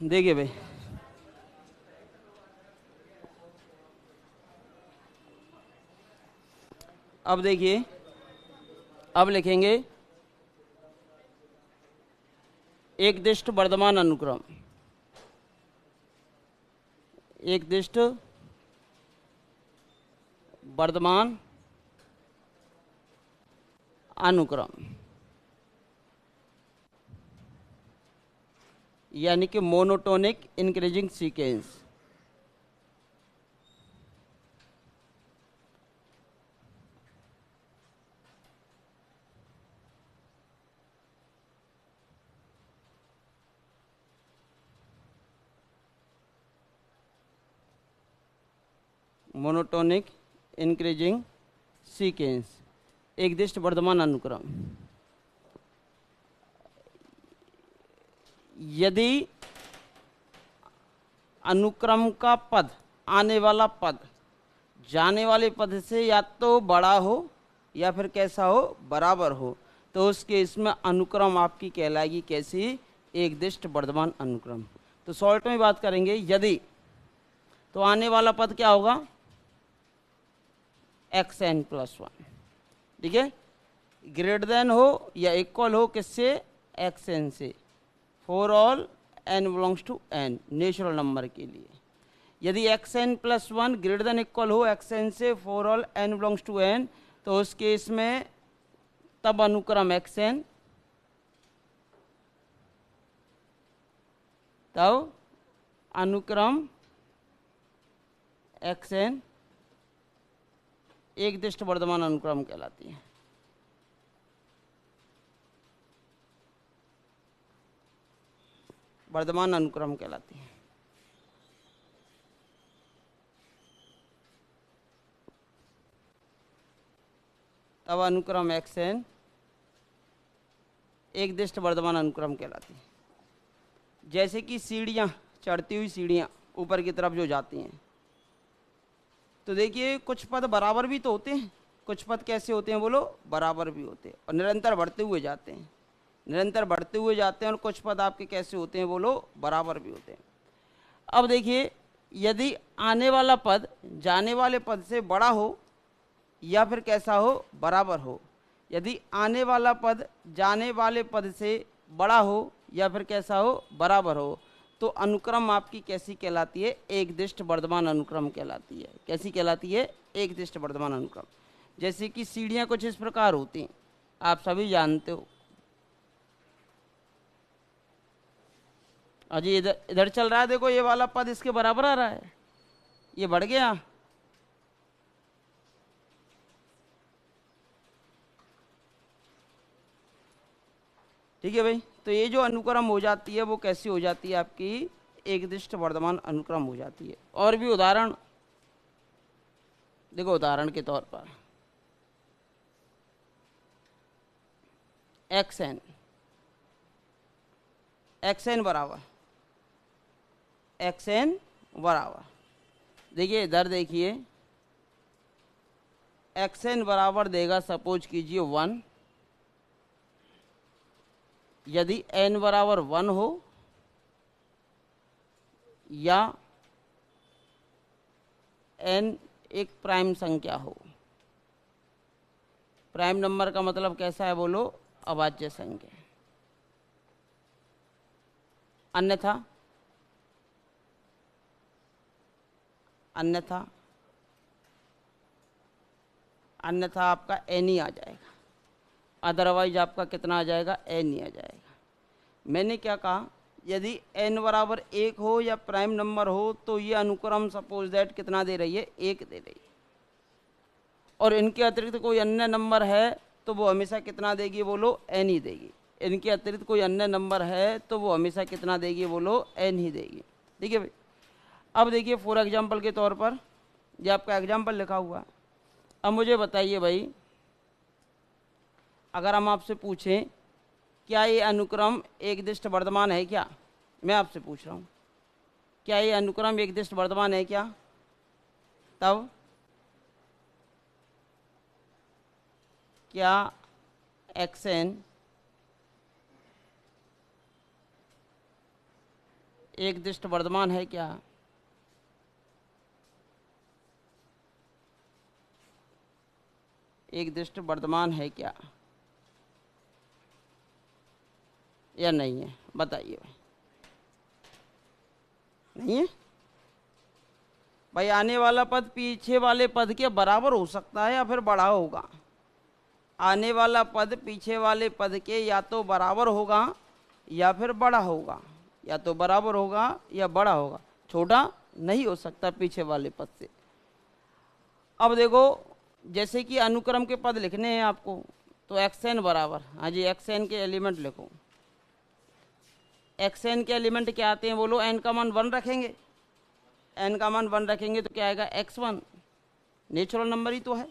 देखिए भाई, अब देखिए, अब लिखेंगे एक दिष्ट वर्धमान अनुक्रम। एक दिष्ट वर्धमान अनुक्रम यानी कि monotonic increasing sequence. Monotonic increasing sequence, एक दिष्ट वर्धमान अनुक्रम। यदि अनुक्रम का पद, आने वाला पद जाने वाले पद से या तो बड़ा हो या फिर कैसा हो, बराबर हो, तो उस केस में अनुक्रम आपकी कहलाएगी कैसी, एक दिष्ट वर्धमान अनुक्रम। तो शॉर्ट में बात करेंगे, यदि तो आने वाला पद क्या होगा, xn+1, ठीक है, ग्रेटर देन हो या इक्वल हो किससे, xn से, for all n belongs to n, natural number के लिए। यदि xn+1 ग्रेटर देन इक्वल हो xn से, for all n belongs to n, तो उस केस में तब अनुक्रम xn, तब अनुक्रम xn एक दिष्ट वर्धमान अनुक्रम कहलाती है। वर्धमान अनुक्रम कहलाती है। तब अनुक्रम xn एक दिष्ट वर्धमान अनुक्रम कहलाती है। जैसे कि सीढ़ियाँ, चढ़ती हुई सीढ़ियाँ ऊपर की तरफ जो जाती हैं, तो देखिए कुछ पद बराबर भी तो होते हैं, कुछ पद कैसे होते हैं बोलो, बराबर भी होते हैं और निरंतर बढ़ते हुए जाते हैं, निरंतर बढ़ते हुए जाते हैं। और कुछ पद आपके कैसे होते हैं बोलो, बराबर भी होते हैं। अब देखिए, यदि आने वाला पद जाने वाले पद से बड़ा हो या फिर कैसा हो, बराबर हो, यदि आने वाला पद जाने वाले पद से बड़ा हो या फिर कैसा हो, बराबर हो, तो अनुक्रम आपकी कैसी कहलाती है, एक दिष्ट वर्धमान अनुक्रम कहलाती है। कैसी कहलाती है, एक दिष्ट वर्धमान अनुक्रम। जैसे कि सीढ़ियाँ कुछ इस प्रकार होती हैं, आप सभी जानते हो। अजी इधर इधर चल रहा है, देखो ये वाला पद इसके बराबर आ रहा है, ये बढ़ गया, ठीक है भाई। तो ये जो अनुक्रम हो जाती है वो कैसी हो जाती है आपकी, एक दिष्ट वर्धमान अनुक्रम हो जाती है। और भी उदाहरण देखो, उदाहरण के तौर पर xn, xn बराबर, xn बराबर, देखिए इधर देखिए, xn बराबर देगा, सपोज कीजिए 1, यदि n बराबर 1 हो या n एक प्राइम संख्या हो। प्राइम नंबर का मतलब कैसा है बोलो, अभाज्य संख्या। अन्यथा अन्यथा अन्यथा आपका n ही आ जाएगा, अदरवाइज आपका कितना आ जाएगा, n ही आ जाएगा। मैंने क्या कहा, यदि n बराबर 1 हो या प्राइम नंबर हो, तो ये अनुक्रम सपोज दैट कितना दे रही है, 1 दे रही है। और इनके अतिरिक्त कोई अन्य नंबर है तो वो हमेशा कितना देगी बोलो, n ही देगी। इनके अतिरिक्त कोई अन्य नंबर है तो वो हमेशा कितना देगी बोलो, n ही देगी, ठीक है भाई। अब देखिए फॉर एग्जाम्पल के तौर पर, ये आपका एग्जाम्पल लिखा हुआ है। अब मुझे बताइए भाई, अगर हम आपसे पूछें क्या ये अनुक्रम एक दिष्ट वर्धमान है क्या, मैं आपसे पूछ रहा हूँ, क्या ये अनुक्रम एक दिष्ट वर्धमान है क्या, तब क्या xn एक दिष्ट वर्धमान है क्या? एक दिष्ट वर्धमान है क्या या नहीं है? बताइए भाई। नहीं है भाई। आने वाला पद पीछे वाले पद के बराबर हो सकता है या फिर बड़ा होगा। आने वाला पद पीछे वाले पद के या तो बराबर होगा या फिर बड़ा होगा, या तो बराबर होगा या बड़ा होगा, छोटा नहीं हो सकता पीछे वाले पद से। अब देखो, जैसे कि अनुक्रम के पद लिखने हैं आपको, तो एक्स एन बराबर, हाँ जी, एक्स एन के एलिमेंट लिखो। एक्स एन के एलिमेंट क्या आते हैं बोलो? एन का मान 1 रखेंगे, एन का मान 1 रखेंगे तो क्या आएगा? x1, नेचुरल नंबर ही तो है।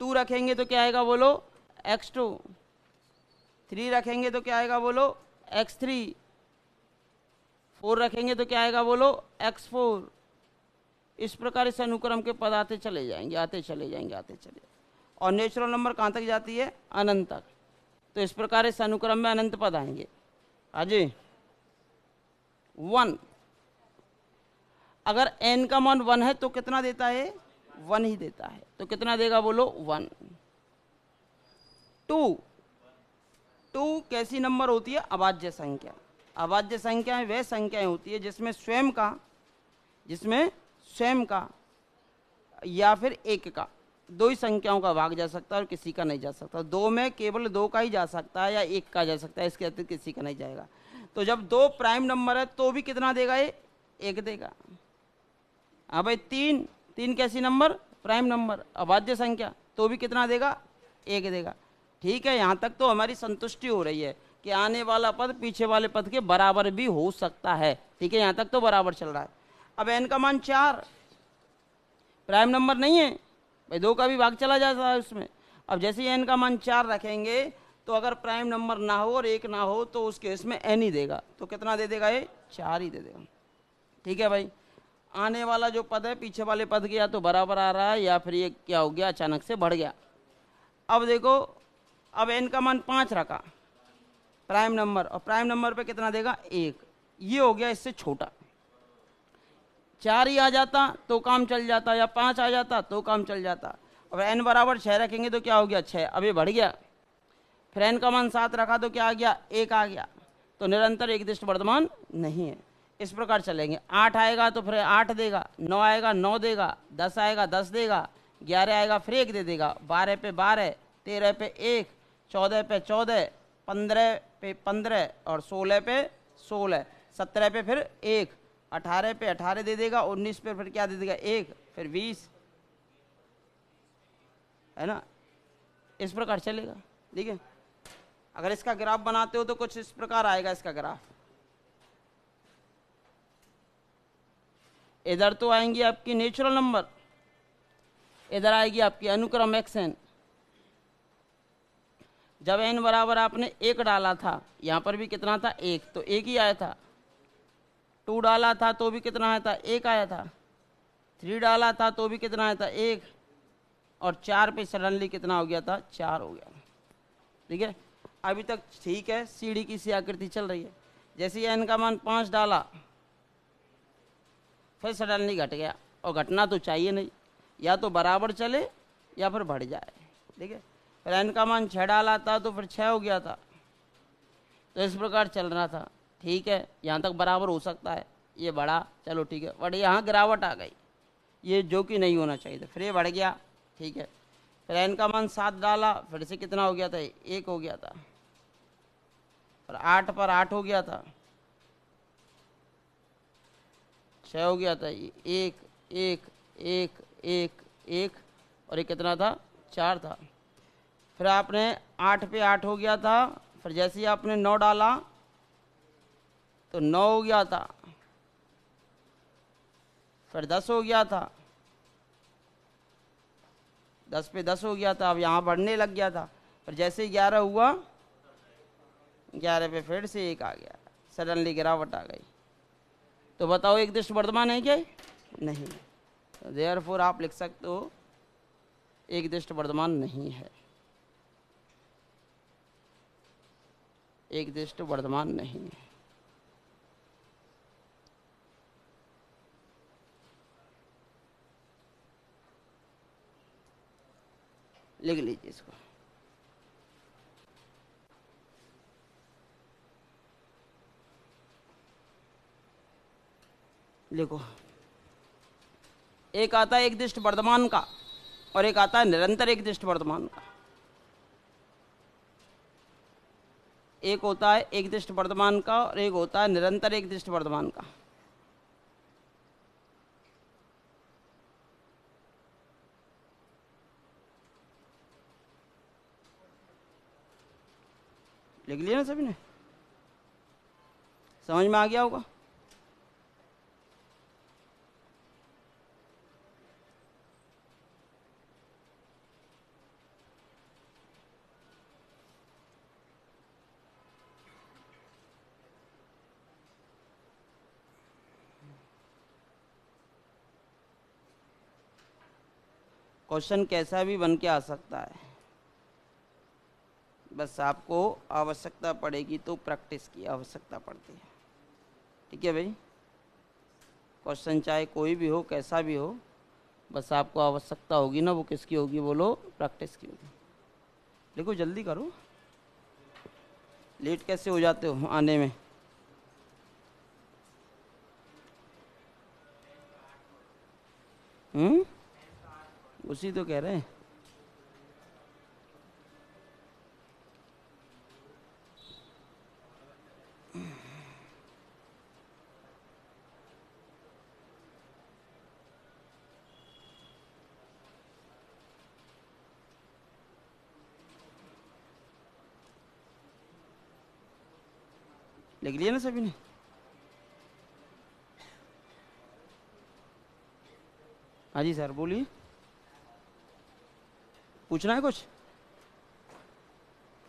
2 रखेंगे तो क्या आएगा बोलो? x2। 3 रखेंगे तो क्या आएगा बोलो? x3। 4 रखेंगे तो क्या आएगा बोलो? x4। इस प्रकार इस अनुक्रम के पद आते चले जाएंगे, आते चले जाएंगे, आते चले जाएंगे। और नेचुरल नंबर कहाँ तक जाती है? अनंत तक। तो इस प्रकार इस अनुक्रम में अनंत पद आएंगे। हाँ जी, 1। अगर n का मान 1 है तो कितना देता है? 1 ही देता है। तो कितना देगा बोलो? 1। 2 कैसी नंबर होती है? अभाज्य संख्या। अभाज्य संख्याएं वह संख्याएं होती है जिसमें स्वयं का या फिर एक का, 2 ही संख्याओं का भाग जा सकता है और किसी का नहीं जा सकता। 2 में केवल 2 का ही जा सकता है या 1 का जा सकता है, इसके अतिरिक्त किसी का नहीं जाएगा। तो जब 2 प्राइम नंबर है तो भी कितना देगा? ये 1 देगा। हाँ भाई, 3 कैसी नंबर? प्राइम नंबर, अभाज्य संख्या, तो भी कितना देगा? 1 देगा। ठीक है, यहाँ तक तो हमारी संतुष्टि हो रही है कि आने वाला पद पीछे वाले पद के बराबर भी हो सकता है। ठीक है, यहाँ तक तो बराबर चल रहा है। अब n का मान 4 प्राइम नंबर नहीं है भाई, 2 का भी भाग चला जाता है उसमें। अब जैसे ही n का मान 4 रखेंगे तो अगर प्राइम नंबर ना हो और 1 ना हो तो उस केस में n ही देगा। तो कितना दे देगा? ये 4 ही दे देगा। ठीक है भाई, आने वाला जो पद है पीछे वाले पद के या तो बराबर आ रहा है या फिर ये क्या हो गया? अचानक से बढ़ गया। अब देखो, अब n का मान 5 रखा प्राइम नंबर, और प्राइम नंबर पे कितना देगा? 1। ये हो गया इससे छोटा। 4 ही आ जाता तो काम चल जाता, या 5 आ जाता तो काम चल जाता। और n बराबर 6 रखेंगे तो क्या हो गया? 6। अब ये बढ़ गया। फिर n का मान 7 रखा तो क्या आ गया? 1 आ गया। तो निरंतर एक दिष्ट वर्धमान नहीं है। इस प्रकार चलेंगे। 8 आएगा तो फिर 8 देगा, 9 आएगा 9 देगा, 10 आएगा 10 देगा, 11 आएगा फिर 1 दे देगा, 12 पे 12, 13 पे 1, 14 पे 14, 15 पे 15 और 16 पे 16, 17 पे फिर 1, 18 पे 18 दे देगा, 19 पे फिर क्या दे देगा? 1, फिर 20, है ना। इस प्रकार चलेगा। ठीक है, अगर इसका ग्राफ बनाते हो तो कुछ इस प्रकार आएगा इसका ग्राफ। इधर तो आएंगी आपकी नेचुरल नंबर, इधर आएगी आपकी अनुक्रम xn। जब n बराबर आपने 1 डाला था, यहाँ पर भी कितना था? 1, तो 1 ही आया था। 2 डाला था तो भी कितना आया था? 1 आया था। 3 डाला था तो भी कितना आया था? 1। और 4 पे सडनली कितना हो गया था? 4 हो गया। ठीक है, अभी तक ठीक है, सीढ़ी की सी आकृति चल रही है। जैसे ही n का मान 5 डाला फिर सडनली घट गया, और घटना तो चाहिए नहीं, या तो बराबर चले या फिर बढ़ जाए। ठीक है, फिर n का मान 6 डाला था तो फिर 6 हो गया था। तो इस प्रकार चल रहा था। ठीक है, यहाँ तक बराबर हो सकता है। ये बढ़ा, चलो ठीक है, बट यहाँ गिरावट आ गई, ये जो कि नहीं होना चाहिए था, फिर ये बढ़ गया। ठीक है, फिर n का मान 7 डाला, फिर से कितना हो गया था? 1 हो गया था। और 8 पर 8 हो गया था, 6 हो गया था, 1 1 1 1 1, और ये कितना था? 4 था। फिर आपने 8 पे 8 हो गया था, फिर जैसे ही आपने 9 डाला तो 9 हो गया था, फिर 10 हो गया था, 10 पे 10 हो गया था। अब यहाँ बढ़ने लग गया था, फिर जैसे ही 11 हुआ, 11 पे फिर से 1 आ गया, सडनली गिरावट आ गई। तो बताओ एक दिष्ट वर्धमान है क्या? नहीं। तो देयरफॉर आप लिख सकते हो एक दिष्ट वर्धमान नहीं है, एक दिष्ट वर्धमान नहीं है। लिख लीजिए इसको। लिखो, एक आता है एकदिष्ट वर्तमान का और एक आता है निरंतर एकदिष्ट वर्तमान का। एक होता है एकदिष्ट वर्तमान का और एक होता है निरंतर एकदिष्ट वर्तमान का। लिख लिया ना सभी ने? समझ में आ गया होगा। क्वेश्चन कैसा भी बन के आ सकता है, बस आपको आवश्यकता पड़ेगी तो प्रैक्टिस की आवश्यकता पड़ती है। ठीक है भाई, क्वेश्चन चाहे कोई भी हो कैसा भी हो, बस आपको आवश्यकता होगी ना, वो किसकी होगी? बोलो, प्रैक्टिस की होगी। देखो जल्दी करो, लेट कैसे हो जाते हो आने में? उसी तो कह रहे हैं। लिख लिया ना सभी ने? हाँ जी सर, बोलिए। पूछना है कुछ?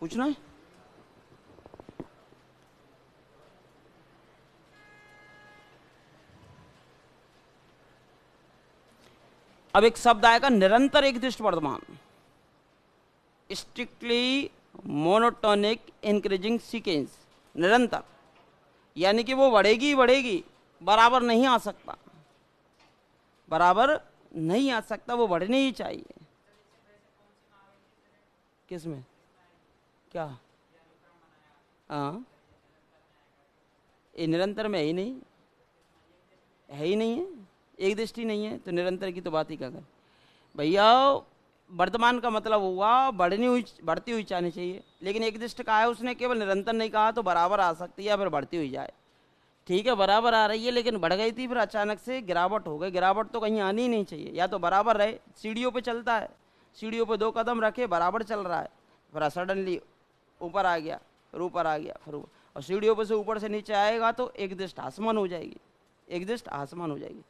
पूछना है? अब एक शब्द आएगा निरंतर एकदिष्ट वर्तमान, स्ट्रिक्टली मोनोटोनिक इंक्रीजिंग सीक्वेंस। निरंतर यानी कि वो बढ़ेगी ही बढ़ेगी, बराबर नहीं आ सकता, बराबर नहीं आ सकता, वो बढ़नी ही चाहिए। किसमें? क्या? हाँ, ये निरंतर में है ही नहीं, है ही नहीं है, एक दृष्टि नहीं है, तो निरंतर की तो बात ही क्या करें भैया। वर्तमान का मतलब हुआ बढ़ती हुई चाहनी चाहिए, लेकिन एक दृष्टि कहा है उसने, केवल निरंतर नहीं कहा, तो बराबर आ सकती है या फिर बढ़ती हुई जाए। ठीक है, बराबर आ रही है, लेकिन बढ़ गई थी, फिर अचानक से गिरावट हो गई। गिरावट तो कहीं आनी ही नहीं चाहिए, या तो बराबर रहे। सीढ़ियों पे चलता है, सीढ़ियों पे 2 कदम रखे, बराबर चल रहा है, फिर सडनली ऊपर आ गया, फिर ऊपर आ गया, फिर ऊपर, और सीढ़ियों पे से ऊपर से नीचे आएगा तो एक दृष्ट आसमान हो जाएगी, एक दृष्ट आसमान हो जाएगी।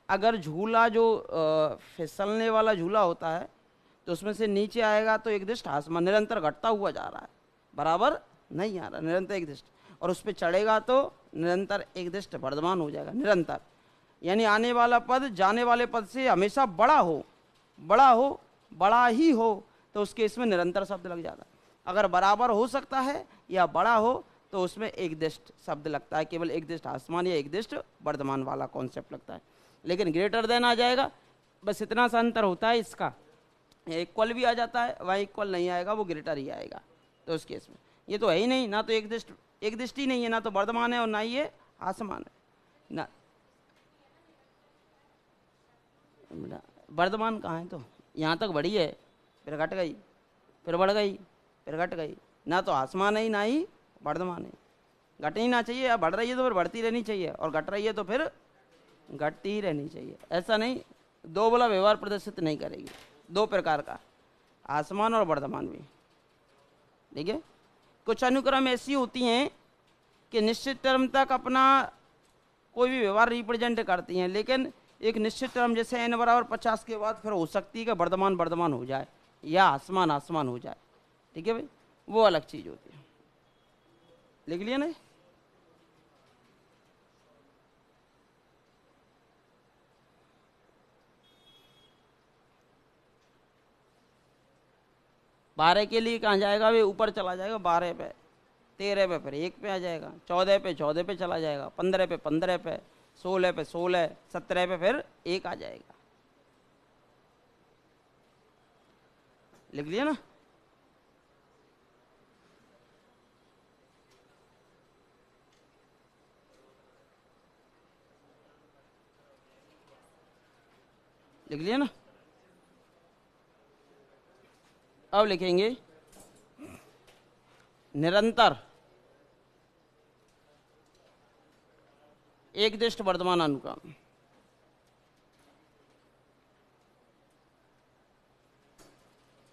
अगर झूला जो फिसलने वाला झूला होता है, तो उसमें से नीचे आएगा तो एक दृष्ट आसमान, निरंतर घटता हुआ जा रहा है, बराबर नहीं आ रहा, निरंतर एक दृष्ट। और उस पर चढ़ेगा तो निरंतर एक दृष्ट वर्धमान हो जाएगा। निरंतर यानी आने वाला पद जाने वाले पद से हमेशा बड़ा हो, बड़ा हो, बड़ा ही हो, तो उसके इसमें निरंतर शब्द लग जाता है। अगर बराबर हो सकता है या बड़ा हो तो उसमें एक दृष्ट शब्द लगता है, केवल एक दृष्ट आसमान या एक दृष्ट वर्धमान वाला कॉन्सेप्ट लगता है। लेकिन ग्रेटर देन आ जाएगा, बस इतना सा अंतर होता है इसका, इक्वल भी आ जाता है, वहाँ इक्वल नहीं आएगा, वो ग्रेटर ही आएगा। तो उस केस में ये तो है ही नहीं, ना तो एक दृष्टि नहीं है, ना तो वर्धमान है और ना ही ये आसमान है ना। वर्धमान कहाँ है? तो यहाँ तक बढ़ी है, फिर घट गई, फिर बढ़ गई, फिर घट गई, ना तो आसमान है ना ही वर्धमान है। घटनी ना चाहिए, या बढ़ रही है तो फिर बढ़ती रहनी चाहिए, और घट रही है तो फिर घटती ही रहनी चाहिए। ऐसा नहीं, दो बोला व्यवहार प्रदर्शित नहीं करेगी। 2 प्रकार का, आसमान और वर्धमान भी। ठीक है, कुछ अनुक्रम ऐसी होती हैं कि निश्चित टर्म तक अपना कोई भी व्यवहार रिप्रेजेंट करती हैं, लेकिन एक निश्चित टर्म जैसे n बराबर 50 के बाद फिर हो सकती है कि वर्धमान वर्धमान हो जाए या आसमान आसमान हो जाए। ठीक है भाई, वो अलग चीज होती है। लिख लिया ना? बारह के लिए कहाँ जाएगा वे? ऊपर चला जाएगा 12 पे, 13 पे फिर 1 पे आ जाएगा, 14 पे 14 पे चला जाएगा, 15 पे 15 पे, 16 पे 16, 17 पे फिर 1 आ जाएगा। लिख लिया ना। लिख लिया ना। अब लिखेंगे निरंतर एकदिष्ट वर्तमान अनुक्रम।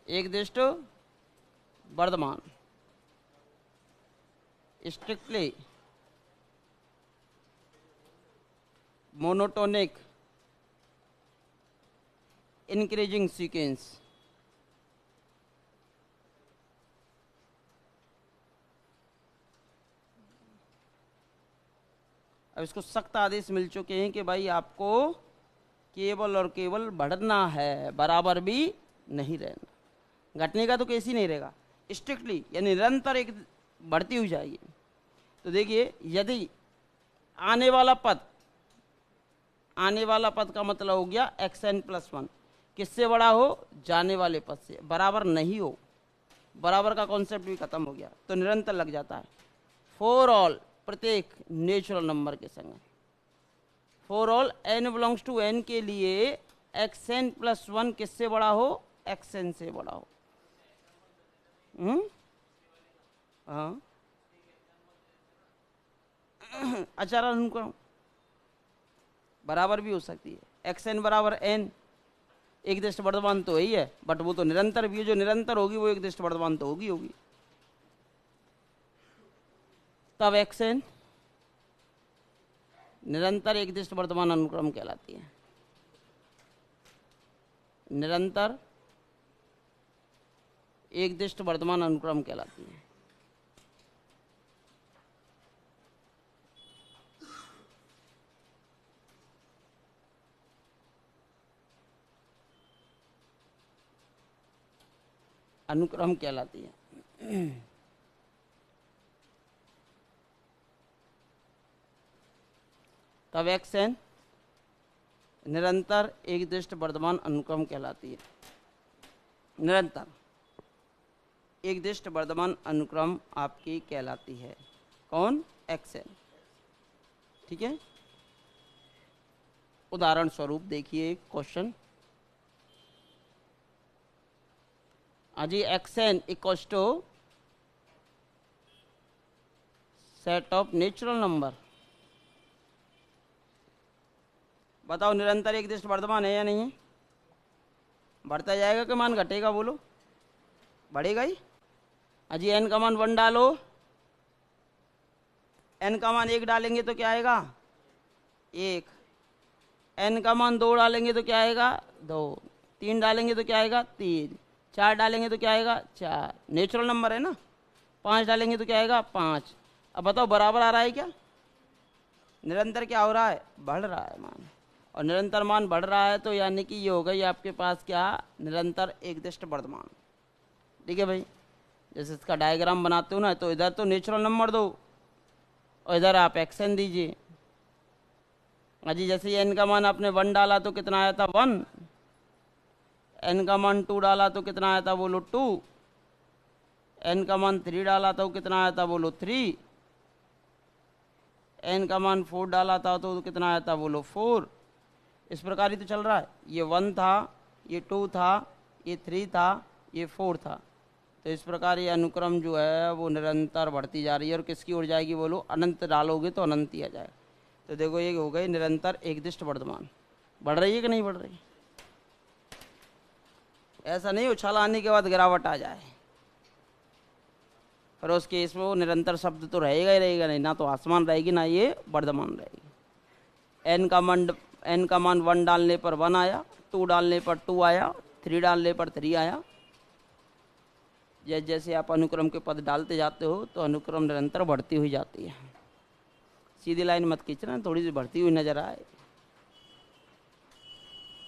एकदिष्ट वर्तमान स्ट्रिक्टली मोनोटोनिक इंक्रीजिंग सीक्वेंस। अब इसको सख्त आदेश मिल चुके हैं कि भाई आपको केवल और केवल बढ़ना है, बराबर भी नहीं रहना। घटने का तो केस ही नहीं रहेगा। स्ट्रिक्टली यानी निरंतर एक बढ़ती हुई जाएगी। तो देखिए यदि आने वाला पद, आने वाला पद का मतलब हो गया xn+1, किससे बड़ा हो, जाने वाले पद से, बराबर नहीं हो, बराबर का कॉन्सेप्ट भी खत्म हो गया, तो निरंतर लग जाता है। फॉर ऑल प्रत्येक नेचुरल नंबर के संग, for all n belongs to n के लिए xn+1 किससे बड़ा हो, xn से बड़ा हो। हाँ अचार अनुक्रम बराबर भी हो सकती है। xn बराबर n, एकदिष्ट वर्तमान तो यही है, बट वो तो निरंतर भी है। जो निरंतर होगी वो एकदिष्ट वर्तमान तो होगी होगी। तब xn निरंतर एकदिष्ट वर्तमान अनुक्रम कहलाती है। निरंतर एकदिष्ट वर्तमान अनुक्रम कहलाती है। अनुक्रम कहलाती है। तब xn निरंतर एकदिष्ट वर्तमान अनुक्रम कहलाती है। निरंतर एकदिष्ट वर्तमान अनुक्रम आपकी कहलाती है। कौन, xn। ठीक है। उदाहरण स्वरूप देखिए क्वेश्चन। अजी xn equals to set of natural number. बताओ निरंतर एकदिष्ट वर्तमान है या नहीं है? बढ़ता जाएगा कि मान घटेगा, बोलो। बढ़ेगा ही। अजी n का मान 1 डालो, n का मान 1 डालेंगे तो क्या आएगा, 1। n का मान 2 डालेंगे तो क्या आएगा, 2। 3 डालेंगे तो क्या आएगा, 3। 4 डालेंगे तो क्या आएगा, 4। नेचुरल नंबर है ना। 5 डालेंगे तो क्या आएगा, 5। अब बताओ बराबर आ रहा है क्या? निरंतर क्या हो रहा है, बढ़ रहा है मान। और निरंतर मान बढ़ रहा है तो यानी कि ये हो गई आपके पास क्या, निरंतर एकदिष्ट वर्तमान। ठीक है भाई। जैसे इसका डायग्राम बनाते हो ना, तो इधर तो नेचुरल नंबर दो और इधर आप xn दीजिए। अजी जैसे n का मान आपने 1 डाला तो कितना आया था, 1। n का मान 2 डाला तो कितना आया था, बोलो 2। n का मान 3 डाला तो कितना आया था, बोलो 3। n का मान 4 डाला था तो कितना आया था, बोलो 4। इस प्रकार ही तो चल रहा है। ये 1 था, ये 2 था, ये 3 था, ये 4 था। तो इस प्रकार ये अनुक्रम जो है वो निरंतर बढ़ती जा रही है। और किसकी ओर जाएगी, बोलो, अनंत डालोगे तो अनंत ही आ जाएगा। तो देखो ये हो गई निरंतर एकदिष्ट वर्तमान। बढ़ रही है कि नहीं बढ़ रही? ऐसा नहीं उछाल आने के बाद गिरावट आ जाए, पर उस केस में वो निरंतर शब्द तो रहेगा ही रहेगा नहीं, ना तो आसमान रहेगी ना ये वर्धमान रहेगी। n का मान 1 डालने पर 1 आया, 2 डालने पर 2 आया, 3 डालने पर 3 आया। जैसे जैसे आप अनुक्रम के पद डालते जाते हो तो अनुक्रम निरंतर बढ़ती हुई जाती है। सीधी लाइन मत खींचना, थोड़ी सी बढ़ती हुई नजर आए।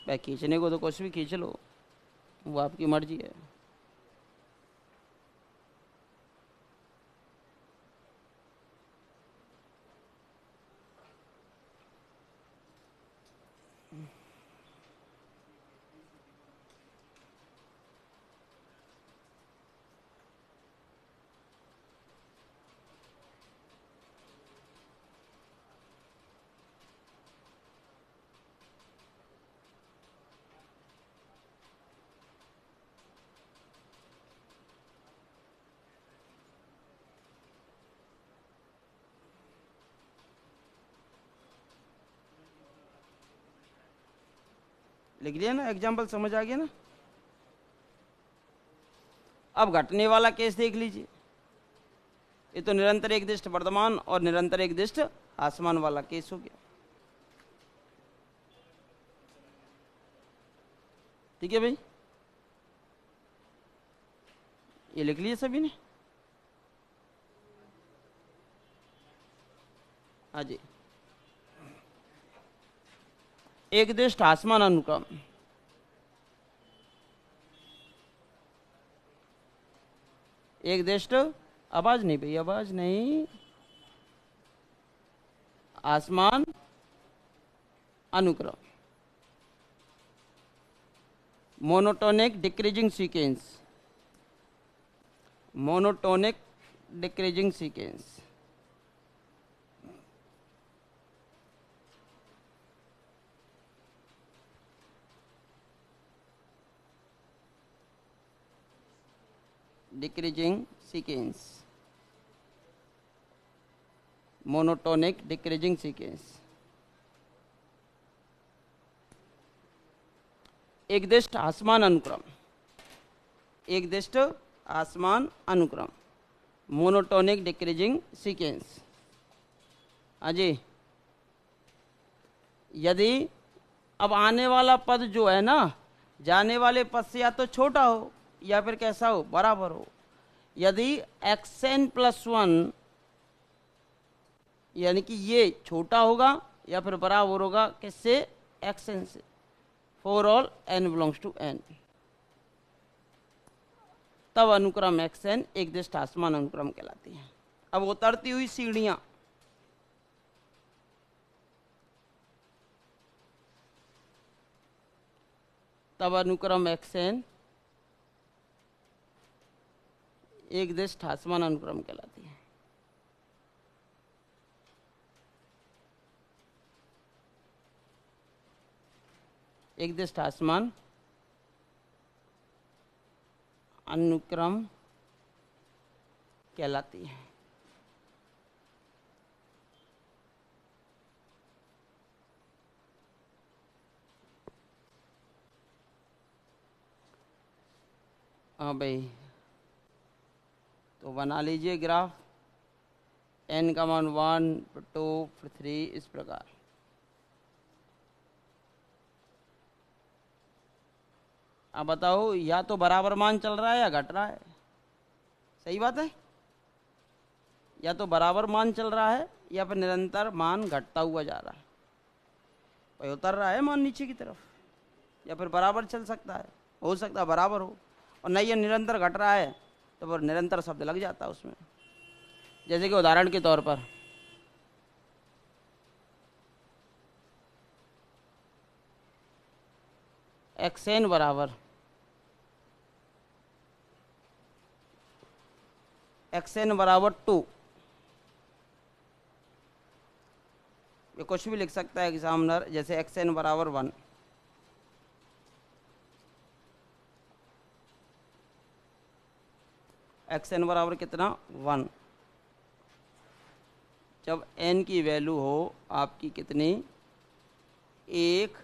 भाई खींचने को तो कुछ भी खींच लो, वो आपकी मर्जी है। लिख लिया ना, एग्जाम्पल समझ आ गया ना। अब घटने वाला केस देख लीजिए, ये तो निरंतर एक दिष्ट वर्तमान और निरंतर एक दिष्ट आसमान वाला केस हो गया। ठीक है भाई, ये लिख लिया सभी ने। हाँ जी, एक दिष्ट आसमान अनुक्रम, एक दिष्ट, आवाज नहीं भाई, आवाज नहीं, आसमान अनुक्रम, monotonic decreasing sequence, monotonic decreasing sequence. Decreasing sequence, monotonic decreasing sequence. एक दिष्ट आसमान अनुक्रम, एक दिष्ट आसमान अनुक्रम, मोनोटोनिक डिक्रीजिंग सीक्वेंस। हाँ जी, यदि अब आने वाला पद जो है ना, जाने वाले पद से या तो छोटा हो या फिर कैसा हो, बराबर हो। यदि xn+1 यानी कि ये छोटा होगा या फिर बराबर होगा किससे, xn से, for all n belongs to n, तब अनुक्रम xn एक दिष्ट आसमान अनुक्रम कहलाती है। अब उतरती हुई सीढ़ियां, तब अनुक्रम xn एक दिष्ट आसमान अनुक्रम कहलाती है। एक दिष्ट आसमान अनुक्रम कहलाती है। हाँ भाई, तो बना लीजिए ग्राफ, n का मान 1 2 फिर 3 इस प्रकार। अब बताओ, या तो बराबर मान चल रहा है या घट रहा है, सही बात है। या तो बराबर मान चल रहा है या फिर निरंतर मान घटता हुआ जा रहा है। भाई उतर रहा है मान नीचे की तरफ, या फिर बराबर चल सकता है, हो सकता है बराबर हो, और नहीं ये निरंतर घट रहा है तो फिर निरंतर शब्द लग जाता है उसमें। जैसे कि उदाहरण के तौर पर xn बराबर xn बराबर 2, ये कुछ भी लिख सकता है एग्जामिनर, जैसे xn बराबर 1, xn बराबर कितना 1, जब n की वैल्यू हो आपकी कितनी 1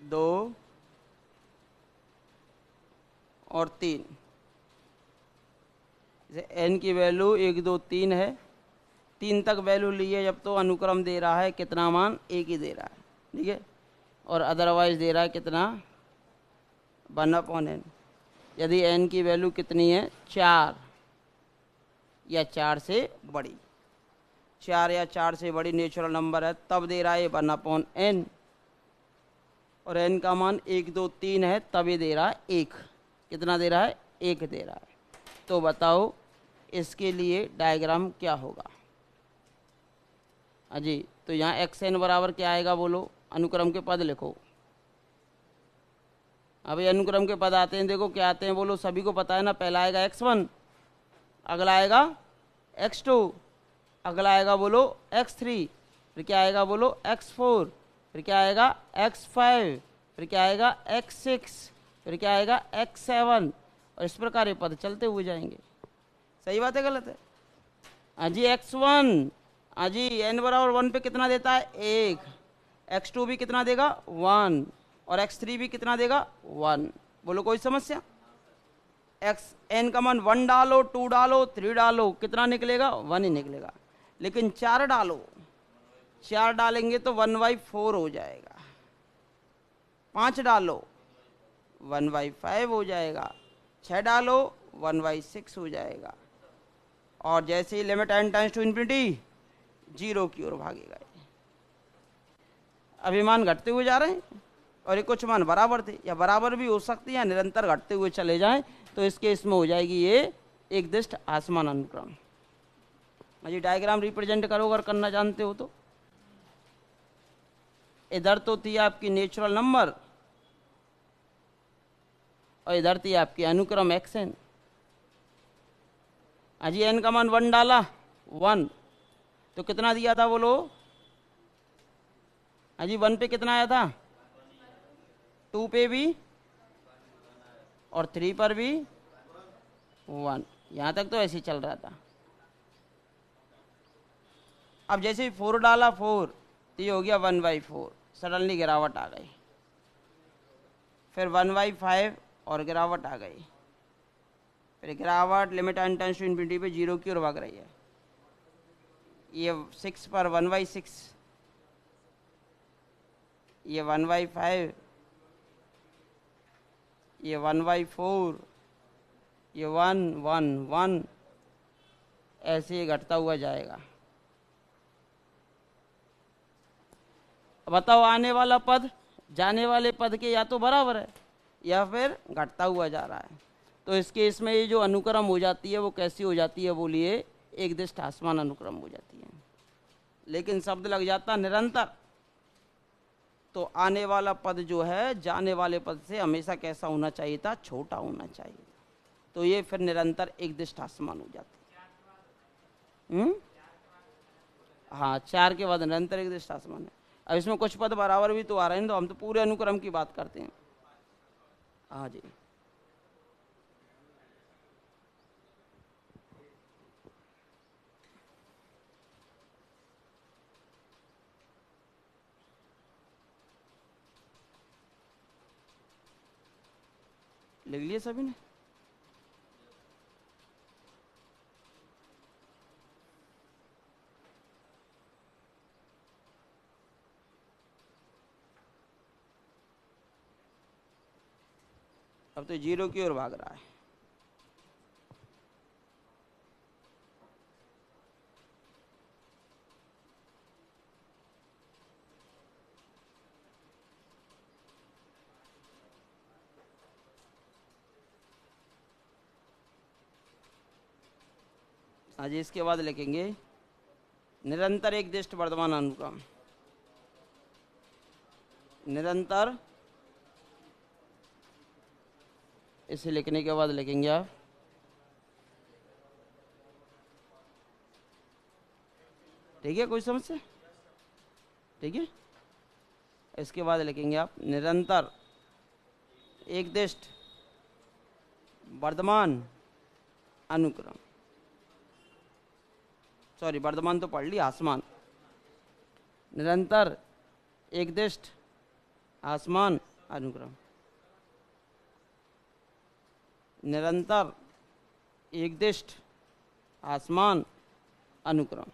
2 और 3, जैसे n की वैल्यू 1 2 3 है, 3 तक वैल्यू ली है जब, तो अनुक्रम दे रहा है कितना मान, 1 ही दे रहा है, ठीक है। और अदरवाइज दे रहा है कितना 1/n। यदि n की वैल्यू कितनी है 4 या 4 से बड़ी, 4 या 4 से बड़ी नेचुरल नंबर है, तब दे रहा है 1/n। और n का मान 1 2 3 है, तब ये दे रहा है 1, कितना दे रहा है 1 दे रहा है। तो बताओ इसके लिए डायग्राम क्या होगा। अजी, तो यहाँ xn बराबर क्या आएगा बोलो, अनुक्रम के पद लिखो। अभी अनुक्रम के पद आते हैं, देखो क्या आते हैं बोलो, सभी को पता है ना। पहला आएगा x1, अगला आएगा x2, अगला आएगा बोलो x3, फिर क्या आएगा बोलो x4, फिर क्या आएगा x5, फिर क्या आएगा x6, फिर क्या आएगा x7, और इस प्रकार ये पद चलते हुए जाएंगे। सही बात है गलत है? अजी x1, अजी n बराबर 1 पे कितना देता है 1, x2 भी कितना देगा 1, और x3 भी कितना देगा 1। बोलो कोई समस्या? एक्स एन का मान 1 डालो, 2 डालो, 3 डालो, कितना निकलेगा 1 ही निकलेगा। लेकिन 4 डालो, 4 डालेंगे तो 1/4 हो जाएगा। 5 डालो 1/5 हो जाएगा। 6 डालो 1/6 हो जाएगा। और जैसे ही limit n tends to infinity 0 की ओर भागेगा। अभी मान घटते हुए जा रहे हैं और ये कुछ मान बराबर थे, या बराबर भी हो सकती है या निरंतर घटते हुए चले जाएं, तो इसके इसमें हो जाएगी ये एक दिष्ट आसमान अनुक्रम। अजी डायग्राम रिप्रेजेंट करो अगर करना जानते हो तो। इधर तो थी आपकी नेचुरल नंबर और इधर थी आपकी अनुक्रम xn। अजी n का मान 1 डाला 1, तो कितना दिया था बोलो? अजी 1 पे कितना आया था? 2 पे भी और 3 पर भी 1। यहां तक तो ऐसे ही चल रहा था। अब जैसे 4 डाला 4, तो ये हो गया 1/4, सडनली गिरावट आ गई। फिर 1/5 और गिरावट आ गई। फिर गिरावट limit n tends to infinity पे 0 की ओर भाग रही है। ये 6 पर 1/6, ये 1/5, ये 1/4, ये 1 1 1, ऐसे ही घटता हुआ जाएगा। बताओ आने वाला पद जाने वाले पद के या तो बराबर है या फिर घटता हुआ जा रहा है। तो इसके इसमें ये जो अनुक्रम हो जाती है वो कैसी हो जाती है बोलिए? एक दिष्ट आसमान अनुक्रम हो जाती है। लेकिन शब्द लग जाता निरंतर, तो आने वाला पद जो है जाने वाले पद से हमेशा कैसा होना चाहिए था? छोटा होना चाहिए। तो ये फिर निरंतर एक दिष्ट आसमान हो जाती है। हाँ, 4 के बाद निरंतर एक दिष्ट आसमान है। अब इसमें कुछ पद बराबर भी तो आ रहे हैं, तो हम तो पूरे अनुक्रम की बात करते हैं। हाँ जी, लिख लिए सभी ने? अब तो 0 की ओर भाग रहा है। आज इसके बाद लिखेंगे निरंतर एक दिष्ट वर्धमान अनुक्रम। निरंतर, इसे लिखने के बाद लिखेंगे आप ठीक है? कोई समस्या? ठीक है। इसके बाद लिखेंगे आप निरंतर एक दिष्ट वर्धमान अनुक्रम। सॉरी, वर्धमान तो पढ़ लिया, आसमान। निरंतर एक दिष्ट आसमान अनुक्रम। निरंतर एक दिष्ट आसमान अनुक्रम।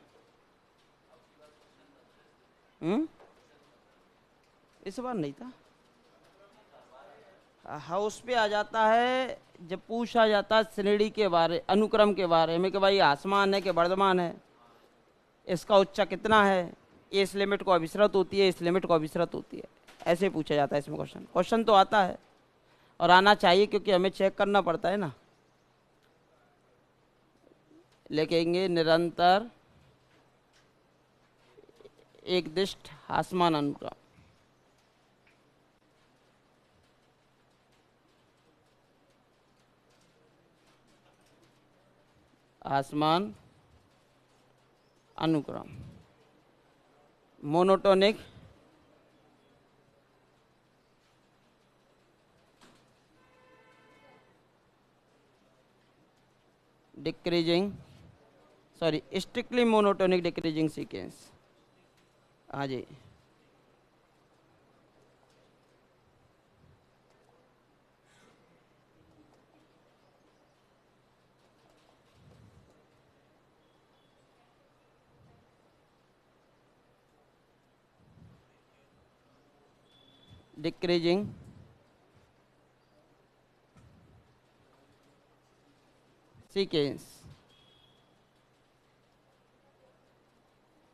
इस बार नहीं था। हाँ, उस पे आ जाता है जब पूछा जाता है श्रेणी के बारे, अनुक्रम के बारे में, कि भाई आसमान है कि वर्धमान है, इसका उच्च कितना है, ये इस लिमिट को अभिसृत होती है, इस लिमिट को अभिसृत होती है, ऐसे पूछा जाता है इसमें क्वेश्चन। क्वेश्चन तो आता है और आना चाहिए, क्योंकि हमें चेक करना पड़ता है ना। लिखेंगे निरंतर एक दिष्ट आसमान अनुक्रम। आसमान अनुक्रम monotonic decreasing, sorry strictly monotonic decreasing sequence. हाँ जी, डिक्रीजिंग सीक्वेंस।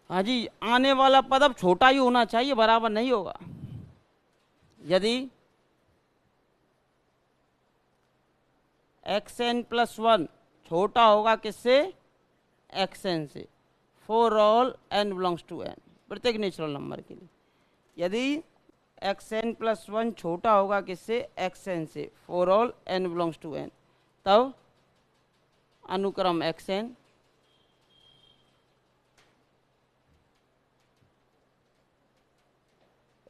हाँ जी, आने वाला पद अब छोटा ही होना चाहिए, बराबर नहीं होगा। यदि xn प्लस 1 छोटा होगा किससे? xn से, for all n belongs to n, प्रत्येक नेचुरल नंबर के लिए। यदि xn प्लस 1 छोटा होगा किससे? xn से, for all n belongs to n, तब अनुक्रम xn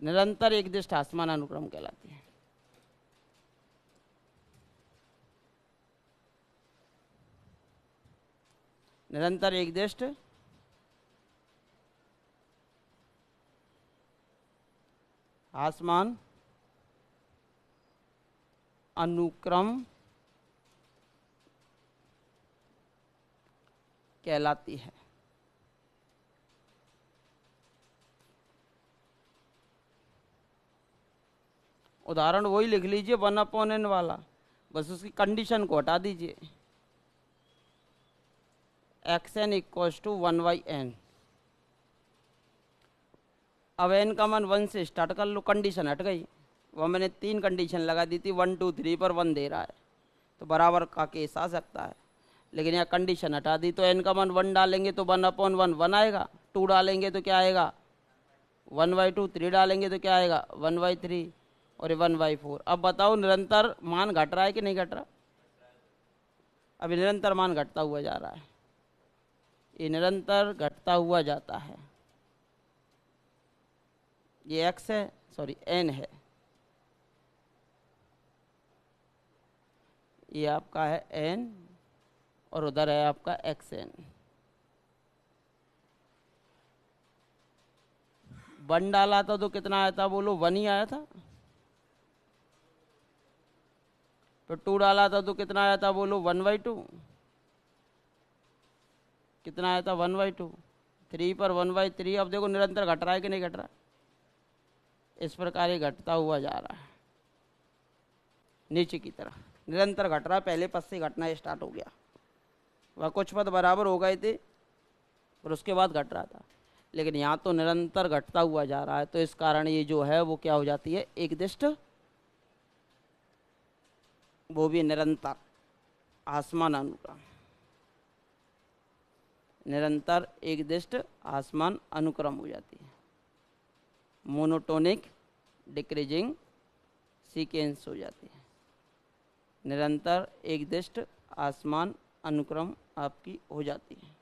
निरंतर एकदिष्ट आसमान अनुक्रम कहलाती है। निरंतर एकदिष्ट आसमान अनुक्रम कहलाती है। उदाहरण वही लिख लीजिए 1/n वाला, बस उसकी कंडीशन को हटा दीजिए। xn equals to 1/n। अब n का मान 1 से स्टार्ट कर लो, कंडीशन हट गई। वह मैंने 3 कंडीशन लगा दी थी, 1 2 3 पर 1 दे रहा है तो बराबर का केस आ सकता है। लेकिन यहाँ कंडीशन हटा दी तो n का मान 1 डालेंगे तो 1/1 1 आएगा, 2 डालेंगे तो क्या आएगा 1/2, 3 डालेंगे तो क्या आएगा 1/3 और 1/4। अब बताओ निरंतर मान घट रहा है कि नहीं घट रहा? अभी निरंतर मान घटता हुआ जा रहा है, ये निरंतर घटता हुआ जाता है। ये x है, सॉरी n है, ये आपका है n और उधर है आपका xn। 1 डाला था तो कितना आया था? बोलो 1 ही आया था। तो 2 डाला था तो कितना आया था? बोलो 1/2। कितना आया था? 1/2। 3 पर 1/3। अब देखो निरंतर घट रहा है कि नहीं घट रहा? इस प्रकार ये घटता हुआ जा रहा है नीचे की तरफ, निरंतर घट रहा है। पहले पद से घटना स्टार्ट हो गया, वह कुछ पद बराबर हो गए थे और उसके बाद घट रहा था, लेकिन यहाँ तो निरंतर घटता हुआ जा रहा है। तो इस कारण ये जो है वो क्या हो जाती है? एकदिष्ट, वो भी निरंतर आसमान अनुक्रम। निरंतर एकदिष्ट आसमान अनुक्रम हो जाती है, मोनोटोनिक डिक्रीजिंग सीक्वेंस हो जाती है। निरंतर एकदिष्ट आसमान अनुक्रम आपकी हो जाती है।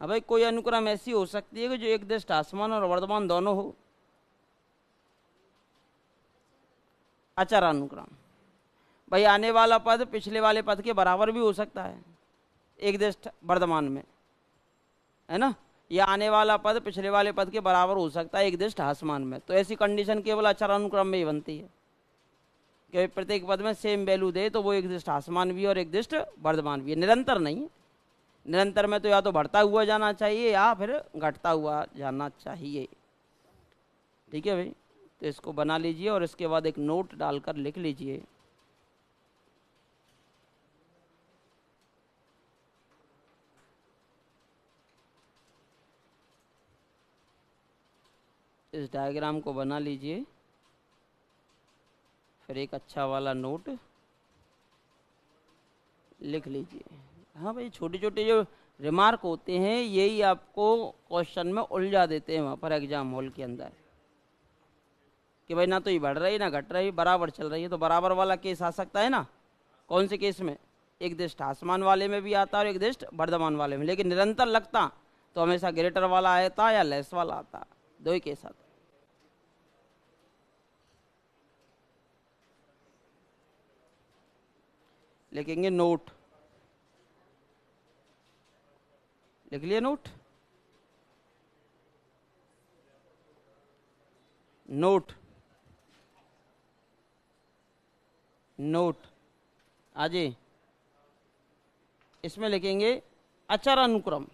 अब भाई कोई अनुक्रम ऐसी हो सकती है कि जो एकदिष्ट आसमान और वर्धमान दोनों हो। अचर अनुक्रम, भाई आने वाला पद पिछले वाले पद के बराबर भी हो सकता है एकदिष्ट वर्धमान में, है ना, या आने वाला पद पिछले वाले पद के बराबर हो सकता है एकदिष्ट आसमान में। तो ऐसी कंडीशन केवल अचर अनुक्रम में ही बनती है कि प्रत्येक पद में सेम वैल्यू दे तो वो एकदिष्ट आसमान भी और एकदिष्ट वर्धमान भी है, निरंतर नहीं है। निरंतर में तो या तो बढ़ता हुआ जाना चाहिए या फिर घटता हुआ जाना चाहिए। ठीक है भाई, तो इसको बना लीजिए और इसके बाद एक नोट डालकर लिख लीजिए। इस डायग्राम को बना लीजिए, फिर एक अच्छा वाला नोट लिख लीजिए। हाँ भाई, छोटे छोटे जो रिमार्क होते हैं यही आपको क्वेश्चन में उलझा देते हैं वहाँ पर एग्जाम हॉल के अंदर, कि भाई ना तो ये बढ़ रही ना घट रही, बराबर चल रही है। तो बराबर वाला केस आ सकता है ना, कौन से केस में? एकदिष्ट आसमान वाले में भी आता है और एकदिष्ट वर्धमान वाले में। लेकिन निरंतर लगता तो हमेशा ग्रेटर वाला आता या लेस वाला आता, दो ही केस आते। लिखेंगे नोट, लिख लिए नोट, नोट नोट आजे। इसमें लिखेंगे अचर अनुक्रम।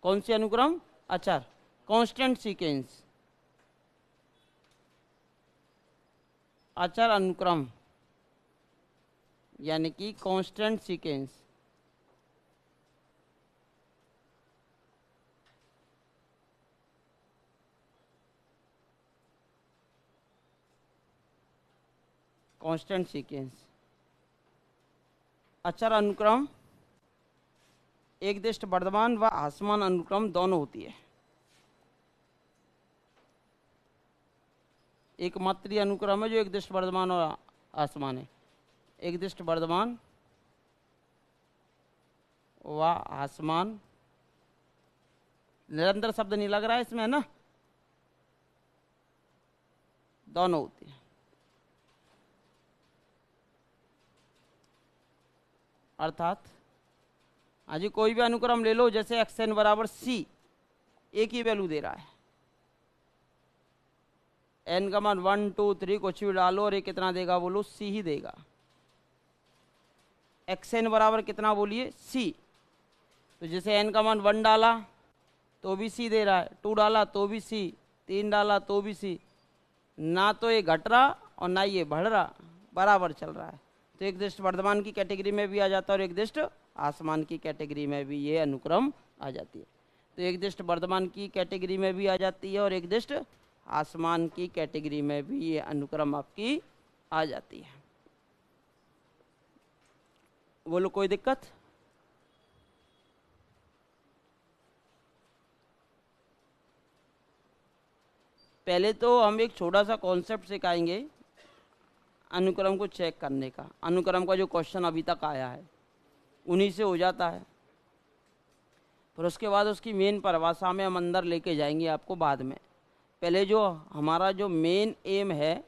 कौन सी अनुक्रम? अचर, कांस्टेंट सीक्वेंस। अचर अनुक्रम यानी कि कांस्टेंट सीक्वेंस। कांस्टेंट सीक्वेंस अचर अनुक्रम एकदिष्ट वर्धमान व ह्रासमान अनुक्रम दोनों होती है। एक मात्रीय अनुक्रम है जो एकदिष्ट वर्धमान और ह्रासमान है। एकदिष्ट वर्धमान व ह्रासमान, निरंतर शब्द नहीं लग रहा है इसमें, है ना, दोनों होती है। अर्थात हाँ जी, कोई भी अनुक्रम ले लो, जैसे एक्स एन बराबर सी, एक ही वैल्यू दे रहा है। एन का मान 1 2 3 कुछ भी डालो और ये कितना देगा बोलो, सी ही देगा। एक्स एन बराबर कितना बोलिए, सी। तो जैसे एन का मान 1 डाला तो भी सी दे रहा है, 2 डाला तो भी सी, 3 डाला तो भी सी। ना तो ये घट रहा और ना ये बढ़ रहा, बराबर चल रहा है। तो एकदिष्ट वर्धमान की कैटेगरी में भी आ जाता है और एकदिष्ट ह्रासमान की कैटेगरी में भी ये अनुक्रम आ जाती है। तो एकदिष्ट वर्धमान की कैटेगरी में भी आ जाती है और एकदिष्ट ह्रासमान की कैटेगरी में भी ये अनुक्रम आपकी आ जाती है। बोलो कोई दिक्कत? पहले तो हम एक छोटा सा कॉन्सेप्ट सिखाएंगे अनुक्रम को चेक करने का। अनुक्रम का जो क्वेश्चन अभी तक आया है उन्हीं से हो जाता है, फिर उसके बाद उसकी मेन परिभाषा में हम अंदर लेके जाएंगे आपको बाद में। पहले जो हमारा जो मेन एम है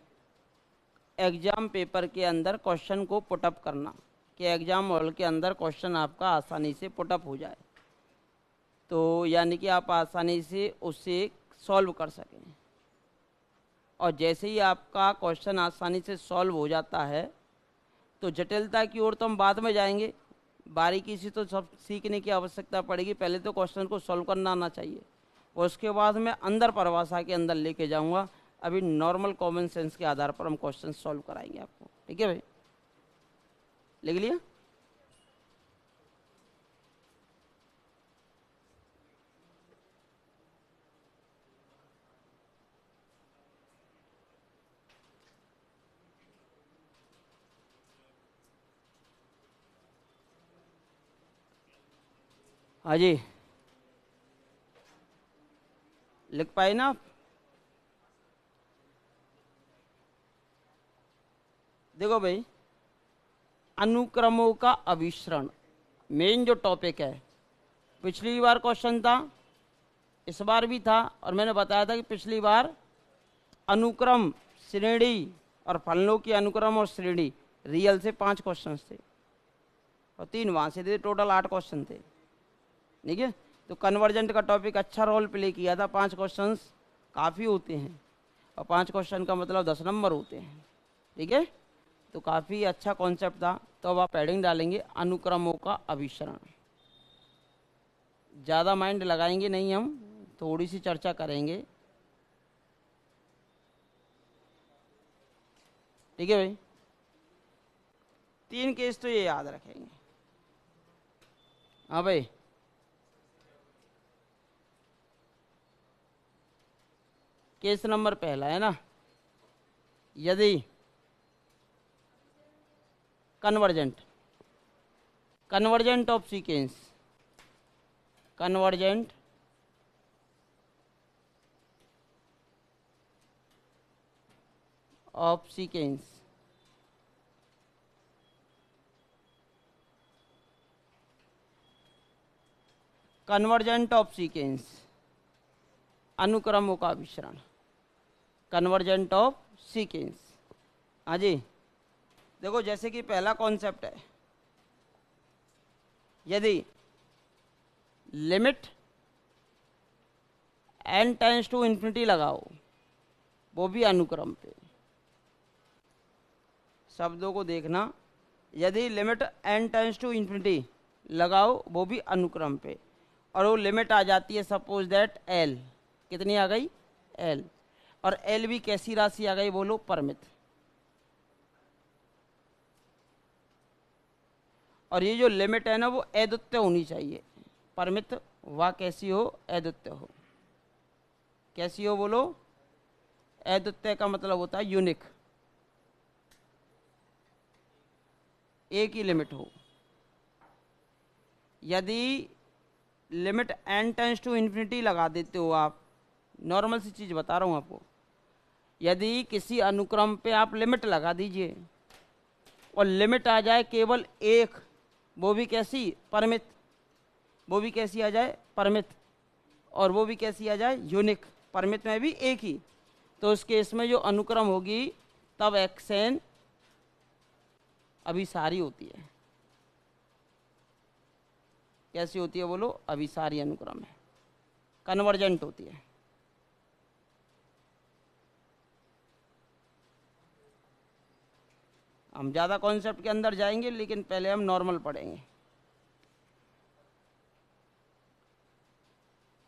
एग्जाम पेपर के अंदर क्वेश्चन को पुटअप करना, कि एग्जाम हॉल के अंदर क्वेश्चन आपका आसानी से पुटअप हो जाए, तो यानी कि आप आसानी से उसे सॉल्व कर सकें। और जैसे ही आपका क्वेश्चन आसानी से सॉल्व हो जाता है तो जटिलता की ओर तो हम बाद में जाएंगे, बारीकी से तो सब सीखने की आवश्यकता पड़ेगी। पहले तो क्वेश्चन को सॉल्व करना आना चाहिए और उसके बाद मैं अंदर परिभाषा के अंदर लेके जाऊंगा। अभी नॉर्मल कॉमन सेंस के आधार पर हम क्वेश्चन सॉल्व कराएंगे आपको, ठीक है भाई? लिख लिया? हाँ जी, लिख पाए ना आप? देखो भाई, अनुक्रमों का अभिसरण मेन जो टॉपिक है। पिछली बार क्वेश्चन था, इस बार भी था, और मैंने बताया था कि पिछली बार अनुक्रम, श्रेणी और फलनों की अनुक्रम और श्रेणी रियल से 5 क्वेश्चन थे और 3 वहां से थे, टोटल 8 क्वेश्चन थे, ठीक है? तो कन्वर्जेंट का टॉपिक अच्छा रोल प्ले किया था। 5 क्वेश्चंस काफ़ी होते हैं और 5 क्वेश्चन का मतलब 10 नंबर होते हैं, ठीक है? तो काफ़ी अच्छा कॉन्सेप्ट था। तो अब आप हेडिंग डालेंगे अनुक्रमों का अभिसरण। ज़्यादा माइंड लगाएंगे नहीं, हम थोड़ी सी चर्चा करेंगे, ठीक है भाई? 3 केस तो ये याद रखेंगे। हाँ भाई, केस नंबर पहला है ना, यदि convergent of sequence, convergent of sequence convergent of sequence अनुक्रमों का अभिसरण, कन्वर्जेंट ऑफ सीक्वेंस। हाँ जी, देखो जैसे कि पहला कॉन्सेप्ट है, यदि limit n tends to infinity लगाओ, वो भी अनुक्रम पे। शब्दों को देखना, यदि limit n tends to infinity लगाओ वो भी अनुक्रम पे, और वो लिमिट आ जाती है सपोज दैट l, कितनी आ गई? l। और l भी कैसी राशि आ गई बोलो? परिमित। और ये जो लिमिट है ना वो अद्वितीय होनी चाहिए। परिमित वह कैसी हो? अद्वितीय हो। कैसी हो बोलो? अद्वितीय का मतलब होता है यूनिक, एक ही लिमिट हो। यदि limit n tends to infinity लगा देते हो आप, नॉर्मल सी चीज़ बता रहा हूँ आपको, यदि किसी अनुक्रम पे आप लिमिट लगा दीजिए और लिमिट आ जाए केवल एक, वो भी कैसी? परिमित। वो भी कैसी आ जाए? परिमित। और वो भी कैसी आ जाए? यूनिक। परिमित में भी एक ही। तो उस केस में जो अनुक्रम होगी तब xn अभिसारी होती है। कैसी होती है बोलो? अभिसारी अनुक्रम है, कन्वर्जेंट होती है। हम ज़्यादा कॉन्सेप्ट के अंदर जाएंगे, लेकिन पहले हम नॉर्मल पढ़ेंगे।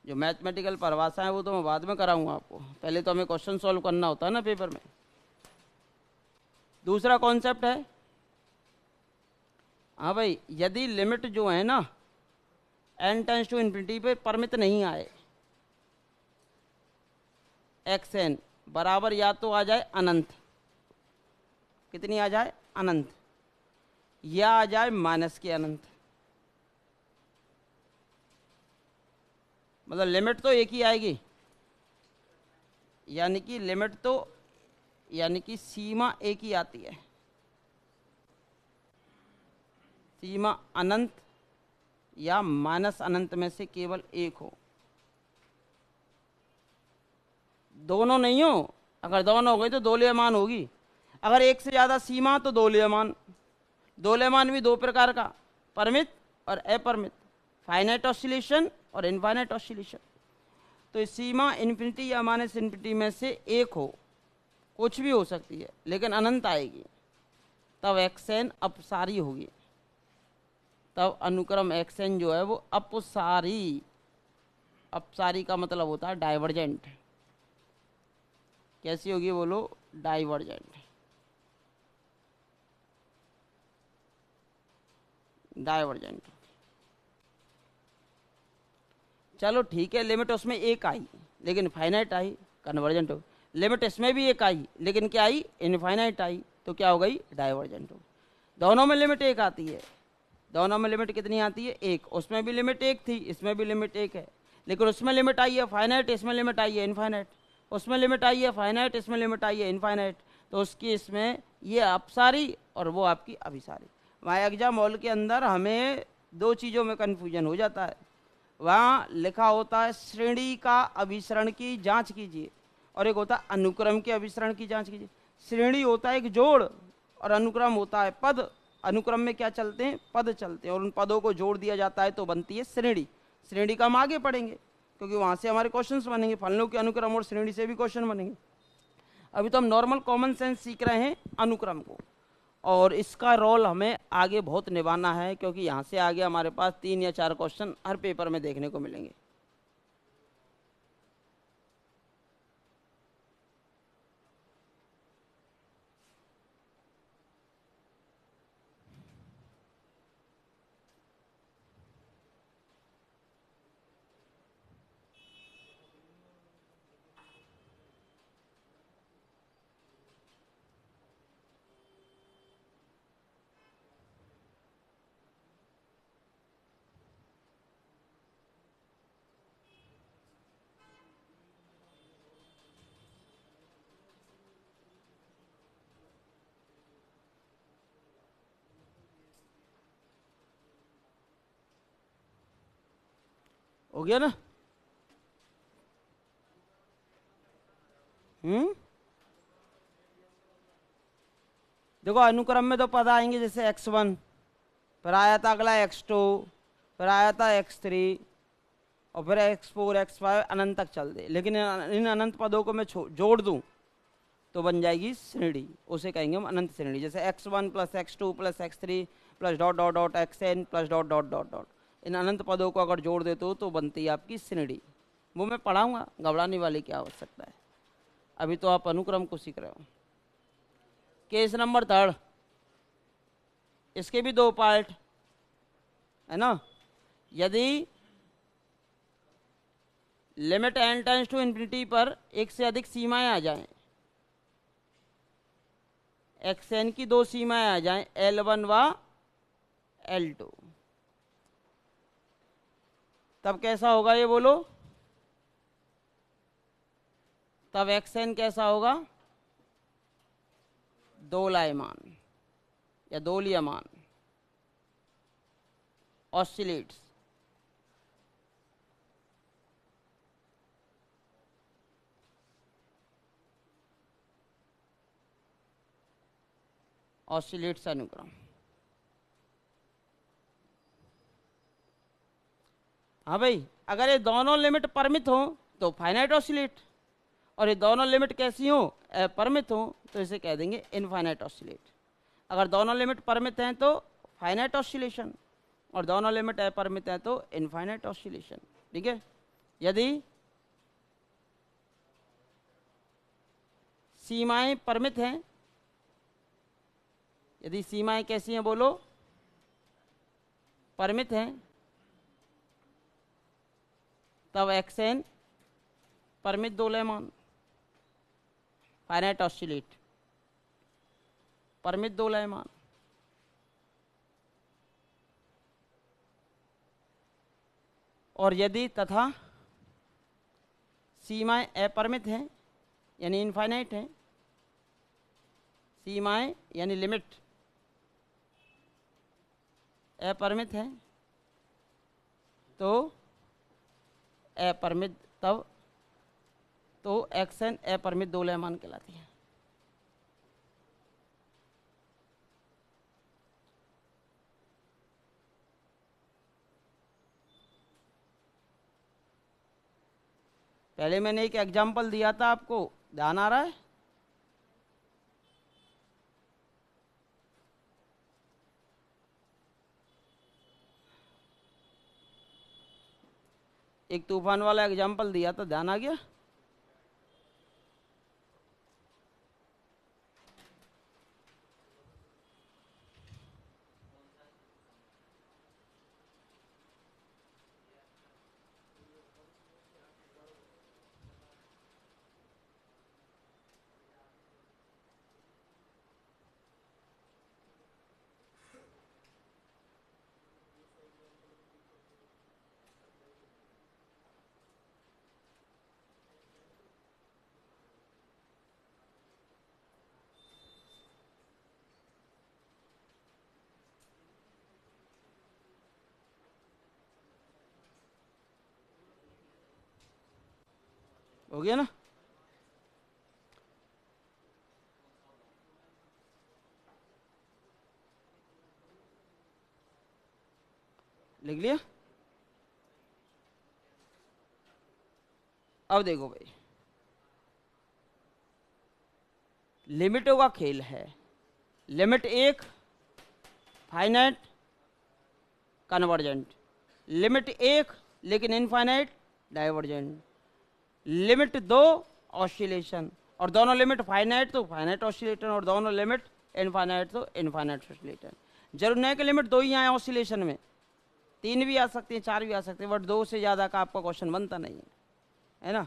जो मैथमेटिकल परिभाषा है वो तो मैं बाद में कराऊंगा आपको, पहले तो हमें क्वेश्चन सॉल्व करना होता है ना पेपर में। दूसरा कॉन्सेप्ट है, हाँ भाई, यदि लिमिट जो है ना n टेंस टू इन्फिनिटी पे परिमित नहीं आए, xn बराबर या तो आ जाए अनंत, कितनी आ जाए? अनंत, या आ जाए माइनस के अनंत। मतलब लिमिट तो एक ही आएगी, यानी कि लिमिट तो, यानी कि सीमा एक ही आती है। सीमा अनंत या माइनस अनंत में से केवल एक हो। दोनों नहीं हो। अगर दोनों हो गई तो दोलेयमान होगी। अगर एक से ज़्यादा सीमा तो दोलेयमान। दोलेयमान भी दो प्रकार का, परिमित और अपरिमित, फाइनाइट ऑसिलेशन और इनफाइनाइट ऑसिलेशन। तो सीमा इन्फिनिटी या माइनस इन्फिनिटी में से एक हो, कुछ भी हो सकती है, लेकिन अनंत आएगी, तब xn अपसारी होगी। तब अनुक्रम xn जो है वो अपसारी। अपसारी का मतलब होता है डाइवर्जेंट। कैसी होगी बोलो? डाइवर्जेंट। डाइवर्जेंट। चलो ठीक है, लिमिट उसमें एक आई लेकिन फाइनाइट आई, कन्वर्जेंट हो। लिमिट इसमें भी एक आई लेकिन क्या आई? इनफाइनाइट आई, तो क्या हो गई? डाइवर्जेंट हो। दोनों में लिमिट एक आती है। दोनों में लिमिट कितनी आती है? एक। उसमें भी लिमिट एक थी, इसमें भी लिमिट एक है, लेकिन उसमें लिमिट आई है फाइनाइट, इसमें लिमिट आई है इनफाइनाइट। उसमें लिमिट आई है फाइनाइट, इसमें लिमिट आई है इनफाइनाइट। तो उसकी इसमें ये अपसारी और वो आपकी अभिसारी। वहाँ एग्जाम हॉल के अंदर हमें दो चीज़ों में कन्फ्यूजन हो जाता है। वहाँ लिखा होता है श्रेणी का अभिसरण की जांच कीजिए, और एक होता है अनुक्रम के अभिसरण की जांच कीजिए। श्रेणी होता है एक जोड़ और अनुक्रम होता है पद। अनुक्रम में क्या चलते हैं? पद चलते हैं, और उन पदों को जोड़ दिया जाता है तो बनती है श्रेणी। श्रेणी का हम आगे पढ़ेंगे क्योंकि वहाँ से हमारे क्वेश्चंस बनेंगे, फलनों के अनुक्रम और श्रेणी से भी क्वेश्चन बनेंगे। अभी तो हम नॉर्मल कॉमन सेंस सीख रहे हैं अनुक्रम को, और इसका रोल हमें आगे बहुत निभाना है, क्योंकि यहाँ से आगे हमारे पास 3 या 4 क्वेश्चन हर पेपर में देखने को मिलेंगे। हो गया ना? देखो अनुक्रम में तो पद आएंगे, जैसे x1, फिर आया था अगला x2, फिर आया था x3, और फिर x4 x5 अनंत तक चल दे। लेकिन इन अनंत पदों को मैं जोड़ दूं तो बन जाएगी श्रेणी, उसे कहेंगे हम अनंत श्रेणी। जैसे x1 plus x2 plus x3 plus dot dot dot xn plus dot dot dot dot, इन अनंत पदों को अगर जोड़ देते हो तो बनती है आपकी श्रेणी। वो मैं पढ़ाऊँगा, घबराने वाली क्या आवश्यकता है। अभी तो आप अनुक्रम को सीख रहे हो। केस नंबर 3, इसके भी 2 पार्ट। है ना। यदि limit n tends to infinity पर एक से अधिक सीमाएं आ जाएं, xn की दो सीमाएं आ जाएं, L1 व L2, तब कैसा होगा ये बोलो? तब xn कैसा होगा? दोलायमान या दोलियमान, ऑसिलेट्स। ऑसिलेट्स अनुक्रम। हाँ भाई, अगर ये दोनों लिमिट परमित हो तो फाइनाइट ऑसिलेट, और ये दोनों लिमिट कैसी हो? अपरिमित हो, तो इसे कह देंगे इनफाइनाइट ऑसिलेट। अगर दोनों लिमिट परमित हैं तो फाइनाइट ऑसिलेशन, और दोनों लिमिट अपरिमित हैं तो इनफाइनाइट ऑसिलेशन। ठीक है। यदि सीमाएं परमित हैं, यदि सीमाएं कैसी हैं बोलो? परमित हैं, तब xn परमित दोलयमान, फाइनाइट ऑसिलेट, परमित दोलयमान। और यदि तथा सीमाएं अपरिमित हैं यानी इनफाइनाइट हैं, सीमाएं यानी लिमिट अपरिमित हैं, तो अपरिमित, तब तो xn अपरिमित दोलयमान कहलाती है। पहले मैंने एक एग्जांपल दिया था, आपको ध्यान आ रहा है? एक तूफान वाला एग्जांपल दिया था, ध्यान आ गया? हो गया ना? लिख लिया? अब देखो भाई, लिमिटों का खेल है। लिमिट एक फाइनाइट कन्वर्जेंट, लिमिट एक लेकिन इनफाइनाइट डाइवर्जेंट, लिमिट दो ऑसिलेशन, और दोनों लिमिट फाइनाइट तो फाइनाइट ऑसिलेटर, और दोनों लिमिट इनफाइनाइट तो इनफाइनाइट ऑसिलेटर। जरूर नहीं कि लिमिट दो ही आए ऑसिलेशन में, तीन भी आ सकती हैं, चार भी आ सकते हैं, बट दो से ज़्यादा का आपका क्वेश्चन बनता नहीं है ना।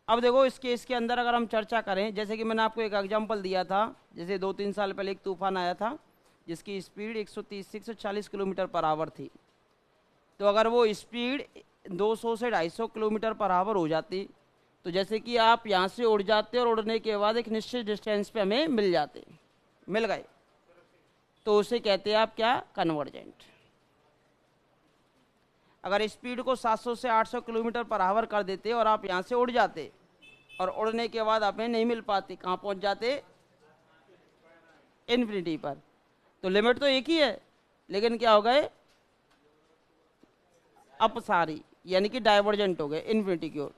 अब देखो इस केस के अंदर अगर हम चर्चा करें, जैसे कि मैंने आपको एक एग्जांपल दिया था, जैसे 2-3 साल पहले एक तूफान आया था जिसकी स्पीड 130 से 140 किलोमीटर पर आवर थी। तो अगर वो स्पीड 200 से 250 किलोमीटर पर आवर हो जाती, तो जैसे कि आप यहाँ से उड़ जाते और उड़ने के बाद एक निश्चित डिस्टेंस पे हमें मिल जाते, मिल गए, तो उसे कहते हैं आप क्या? कन्वर्जेंट। अगर स्पीड को 700 से 800 किलोमीटर पर आवर कर देते और आप यहाँ से उड़ जाते, और उड़ने के बाद हमें नहीं मिल पाती, कहाँ पहुँच जाते? इन्फिनिटी पर। तो लिमिट तो एक ही है, लेकिन क्या हो गए? अपसारी, यानी कि डाइवर्जेंट हो गए इन्फिनिटी की ओर।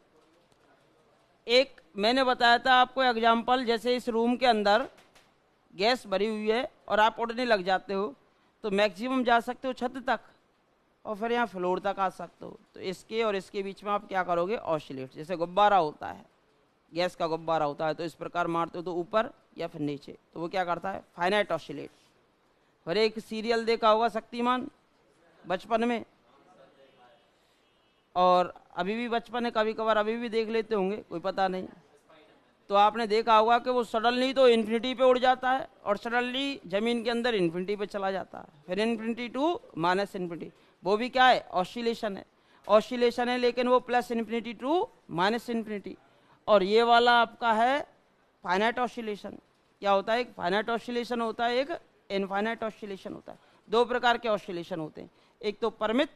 एक मैंने बताया था आपको एग्जाम्पल, जैसे इस रूम के अंदर गैस भरी हुई है और आप उड़ने लग जाते हो, तो मैक्सिमम जा सकते हो छत तक, और फिर यहाँ फ्लोर तक आ सकते हो। तो इसके और इसके बीच में आप क्या करोगे? ऑसिलेट। जैसे गुब्बारा होता है, गैस का गुब्बारा होता है, तो इस प्रकार मारते हो तो ऊपर या फिर नीचे, तो वो क्या करता है? Finite oscillate. फिर एक सीरियल देखा होगा शक्तिमान, बचपन में, और अभी भी बचपन है, कभी कभार अभी भी देख लेते होंगे, कोई पता नहीं। तो आपने देखा होगा कि वो सडनली तो इन्फिनिटी पे उड़ जाता है और सडनली जमीन के अंदर इन्फिनिटी पे चला जाता है, फिर इन्फिनिटी टू माइनस इन्फिनिटी। वो भी क्या है? ऑसिलेशन है। ऑसिलेशन है, लेकिन वो plus infinity to minus infinity. और ये वाला आपका है फाइनाइट ऑसिलेशन। क्या होता है? एक फाइनाइट ऑसिलेशन होता है, एक इनफाइनाइट ऑसिलेशन होता है। दो प्रकार के ऑसिलेशन होते हैं, एक तो परमित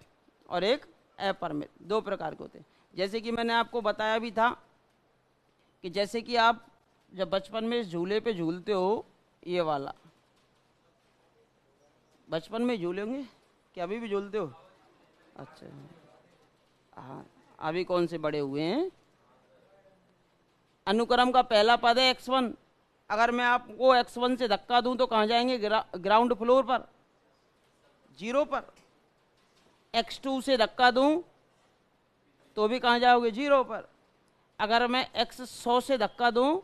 और एक अपरिमित, दो प्रकार के होते हैं। जैसे कि मैंने आपको बताया भी था कि जैसे कि आप जब बचपन में इस झूले पे झूलते हो, ये वाला बचपन में झूले होंगे क्या? अभी भी झूलते हो? अच्छा, हाँ, अभी कौन से बड़े हुए हैं। अनुक्रम का पहला पद है x1। अगर मैं आपको x1 से धक्का दूं तो कहाँ जाएंगे? ग्राउंड फ्लोर पर, जीरो पर। x2 से धक्का दूं तो भी कहाँ जाओगे? जीरो पर। अगर मैं x100 से धक्का दूं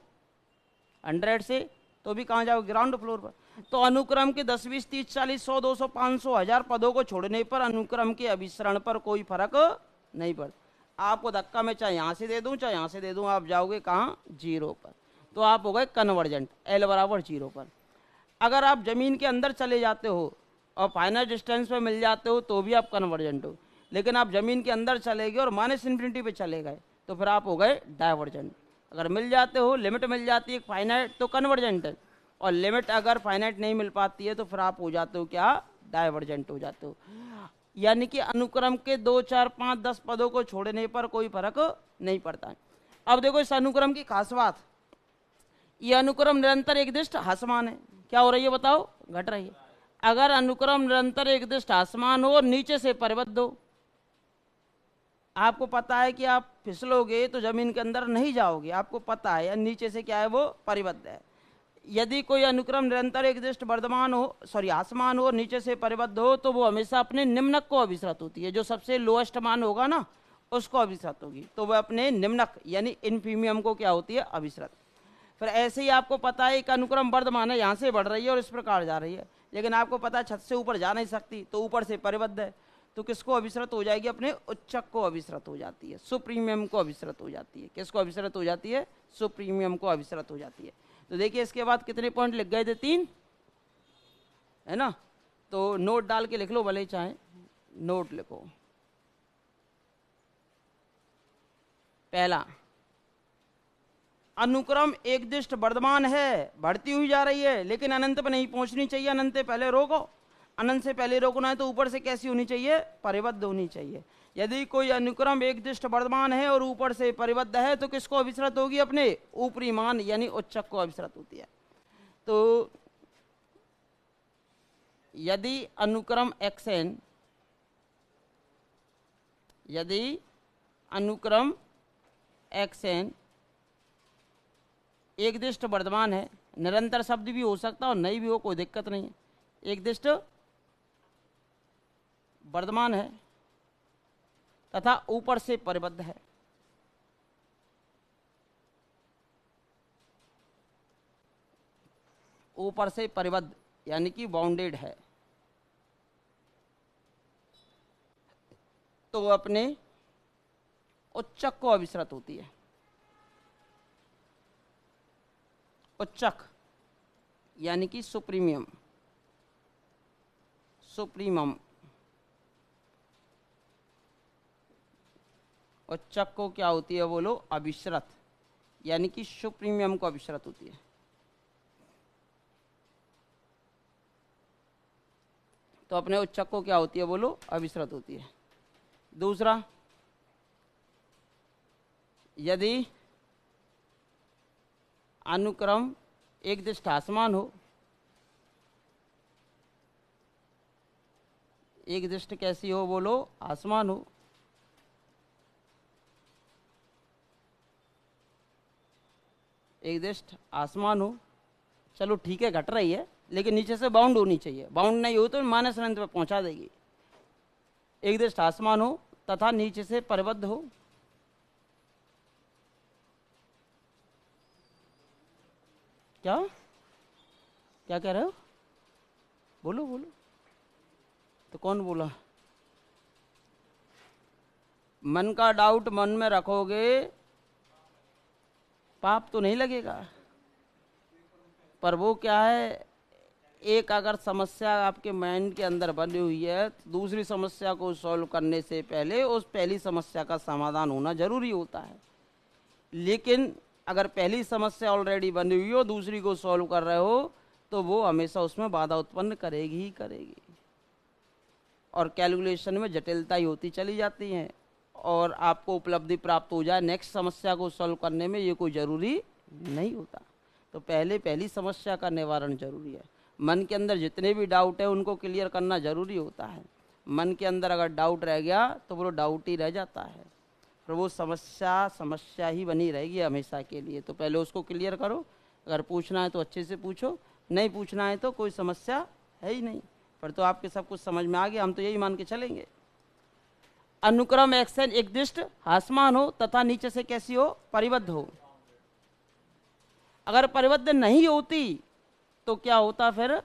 100 से, तो भी कहाँ जाओगे? ग्राउंड फ्लोर पर। तो अनुक्रम के 10, 20, 30, 40, 100, 200, 500, 1000 पदों को छोड़ने पर अनुक्रम के अभिसरण पर कोई फर्क नहीं पड़ता। आपको धक्का मैं चाहे यहाँ से दे दूं चाहे यहाँ से दे दूं, आप जाओगे कहाँ? जीरो पर। तो आप हो गए कन्वर्जेंट, L बराबर जीरो पर। अगर आप जमीन के अंदर चले जाते हो और फाइनल डिस्टेंस पे मिल जाते हो तो भी आप कन्वर्जेंट हो, लेकिन आप जमीन के अंदर चले गए और माइनस इन्फिनिटी पे चले गए तो फिर आप हो गए डाइवर्जेंट। अगर मिल जाते हो, लिमिट मिल जाती है फाइनाइट, तो कन्वर्जेंट है, और लिमिट अगर फाइनाइट नहीं मिल पाती है तो फिर आप हो जाते हो क्या? डाइवर्जेंट हो जाते हो। यानी कि अनुक्रम के 2, 4, 5, 10 पदों को छोड़ने पर कोई फर्क नहीं पड़ता है। अब देखो इस अनुक्रम की खास बात, ये अनुक्रम निरंतर एक दिष्ट ह्रासमान है। क्या हो रही है बताओ? घट रही है। अगर अनुक्रम निरंतर एक दिष्ट ह्रासमान हो और नीचे से परिबद्ध हो, आपको पता है कि आप फिसलोगे तो जमीन के अंदर नहीं जाओगे, आपको पता है, या नीचे से क्या है? वो परिबद्ध है। यदि कोई अनुक्रम निरंतर एक दृष्ट वर्धमान हो, सॉरी आसमान हो, नीचे से परिबद्ध हो, तो वो हमेशा अपने निम्नक को अभिसृत होती है। जो सबसे लोएस्ट मान होगा ना, उसको अभिसृत होगी, तो वह अपने निम्नक यानी इन्फीमियम को क्या होती है? अभिसृत। फिर ऐसे ही आपको पता है एक अनुक्रम वर्धमान है, यहाँ से बढ़ रही है और इस प्रकार जा रही है, लेकिन आपको पता है छत से ऊपर जा नहीं सकती, तो ऊपर से परिबद्ध है, तो किसको अभिसृत हो जाएगी? अपने उच्चक को अभिसृत हो जाती है, सुप्रीमियम को अभिसृत हो जाती है। किसको अभिसृत हो जाती है? सुप्रीमियम को अभिसृत हो जाती है। तो देखिए इसके बाद कितने पॉइंट लिख गए थे? 3 है ना। तो नोट डाल के लिख लो, भले ही चाहे नोट लिखो। पहला, अनुक्रम एक दिष्ट वर्धमान है, बढ़ती हुई जा रही है, लेकिन अनंत पर नहीं पहुंचनी चाहिए, अनंत से पहले रोको। अनंत से पहले रोकना है तो ऊपर से कैसी होनी चाहिए? परिबद्ध होनी चाहिए। यदि कोई अनुक्रम एक दिष्ट वर्धमान है और ऊपर से परिबद्ध है तो किसको अभिसृत होगी? अपने ऊपरी मान यानी उच्चक को अभिसृत होती है। तो यदि अनुक्रम xn, यदि अनुक्रम xn एक दिष्ट वर्धमान है, निरंतर शब्द भी हो सकता और नहीं भी हो, कोई दिक्कत नहीं है, एक दिष्ट वर्धमान है तथा ऊपर से परिबद्ध है, ऊपर से परिबद्ध यानी कि बाउंडेड है, तो वो अपने उच्चक को अभिसृत होती है। उच्चक यानी कि सुप्रीमियम, सुप्रीमम, उच्चक को क्या होती है? बोलो, अभिसृत, यानी कि सुप्रीमियम को अभिसृत होती है। तो अपने उच्चक को क्या होती है? बोलो, अभिसृत होती है। दूसरा, यदि अनुक्रम एक दिष्ट आसमान हो, एक दिष्ट कैसी हो? बोलो, आसमान हो, एक दिष्ट आसमान हो, चलो ठीक है घट रही है, लेकिन नीचे से बाउंड होनी चाहिए, बाउंड नहीं हो तो माइनस अनंत पे पहुंचा देगी। एक दिष्ट आसमान हो तथा नीचे से परिबद्ध हो, क्या क्या कह रहे हो? बोलो बोलो। तो कौन बोला? मन का डाउट मन में रखोगे, पाप तो नहीं लगेगा, पर वो क्या है, एक अगर समस्या आपके माइंड के अंदर बनी हुई है तो दूसरी समस्या को सॉल्व करने से पहले उस पहली समस्या का समाधान होना जरूरी होता है। लेकिन अगर पहली समस्या ऑलरेडी बनी हुई हो, दूसरी को सॉल्व कर रहे हो, तो वो हमेशा उसमें बाधा उत्पन्न करेगी ही करेगी, और कैलकुलेशन में जटिलता ही होती चली जाती है, और आपको उपलब्धि प्राप्त हो जाए नेक्स्ट समस्या को सॉल्व करने में, ये कोई ज़रूरी नहीं होता। तो पहले पहली समस्या का निवारण जरूरी है। मन के अंदर जितने भी डाउट है उनको क्लियर करना जरूरी होता है। मन के अंदर अगर डाउट रह गया तो वो डाउट ही रह जाता है, फिर वो समस्या ही बनी रहेगी हमेशा के लिए। तो पहले उसको क्लियर करो, अगर पूछना है तो अच्छे से पूछो, नहीं पूछना है तो कोई समस्या है ही नहीं। पर तो आपके सब कुछ समझ में आ गया, हम तो यही मान के चलेंगे। अनुक्रम एक्शन एक दिष्ट हासमान हो तथा नीचे से कैसी हो, परिबद्ध हो। अगर परिबद्ध नहीं होती तो क्या होता, फिर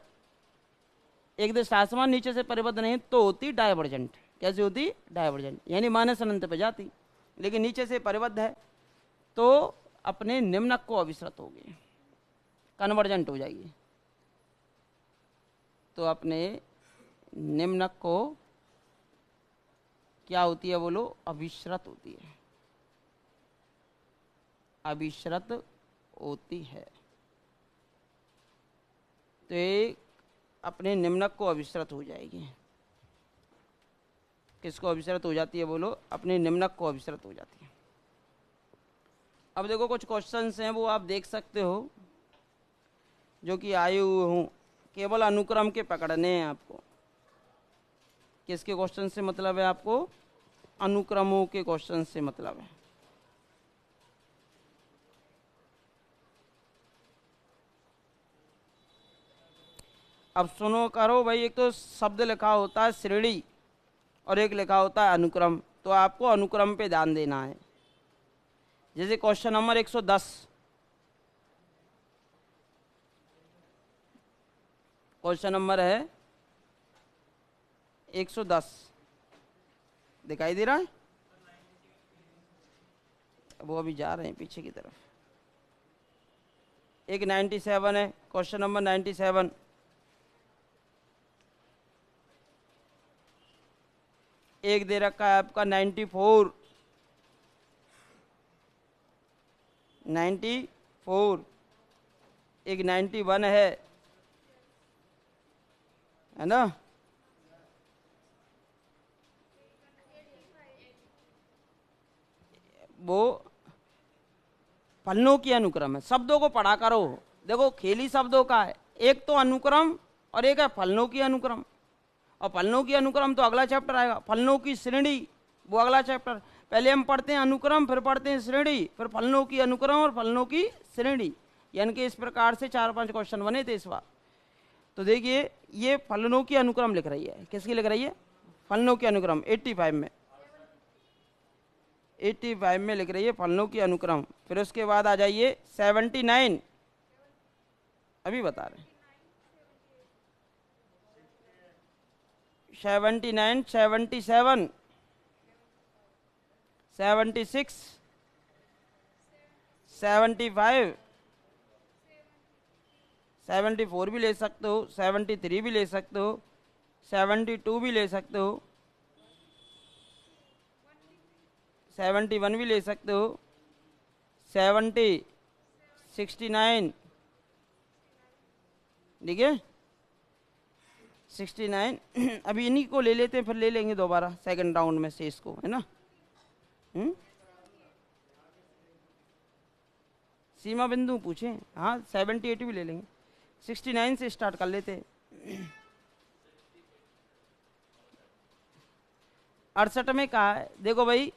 एक दिष्ट हासमान नीचे से परिबद्ध नहीं तो होती डायवर्जेंट। कैसी होती, डायवर्जेंट, यानी मानस अनंत पे जाती। लेकिन नीचे से परिबद्ध है तो अपने निम्नक को अविश्रत होगी, कन्वर्जेंट हो जाएगी। तो अपने निम्नक को क्या होती है बोलो, अविश्रत होती है, अविश्रत होती है। तो एक अपने निम्नक को अविश्रत हो जाएगी। किसको अविश्रत हो जाती है बोलो, अपने निम्नक को अविश्रत हो जाती है। अब देखो कुछ क्वेश्चंस हैं वो आप देख सकते हो जो कि आए हुए हों, केवल अनुक्रम के पकड़ने हैं आपको। किसके क्वेश्चन से मतलब है आपको, अनुक्रमों के क्वेश्चन से मतलब है। अब सुनो करो भाई, एक तो शब्द लिखा होता है श्रेणी और एक लिखा होता है अनुक्रम, तो आपको अनुक्रम पे ध्यान देना है। जैसे क्वेश्चन नंबर 110, क्वेश्चन नंबर है 110, दिखाई दे रहा है, वो अभी जा रहे हैं पीछे की तरफ। एक 97 है, क्वेश्चन नंबर 97, एक दे रखा है आपका 94, 94, एक 91 है ना, वो फलनों की अनुक्रम है। शब्दों को पढ़ा करो, देखो खेली शब्दों का है, एक तो अनुक्रम और एक है फलनों की अनुक्रम। और फलनों की अनुक्रम तो अगला चैप्टर आएगा, फलनों की श्रेणी वो अगला चैप्टर। पहले हम पढ़ते हैं अनुक्रम, फिर पढ़ते हैं श्रेणी, फिर फलनों की अनुक्रम और फलनों की श्रेणी। यानी कि इस प्रकार से 4-5 क्वेश्चन बने थे इस बार। तो देखिए ये फलनों की अनुक्रम लिख रही है, किसकी लिख रही है, फलनों की अनुक्रम। 85 में, 85 में लिख रही है फलनों की अनुक्रम। फिर उसके बाद आ जाइए 79, अभी बता रहे हैं 79, 77, 76, 75, 74 भी ले सकते हो, 73 भी ले सकते हो, 72 भी ले सकते हो, 71 भी ले सकते हो, 70, 69, ठीक है 69। अभी इन्हीं को ले लेते हैं, फिर ले लेंगे दोबारा सेकंड राउंड में से इसको, है ना। सीमा बिंदु पूछे, हाँ 78 भी ले लेंगे, 69 से स्टार्ट कर लेते हैं। 68 में कहा है, देखो भाई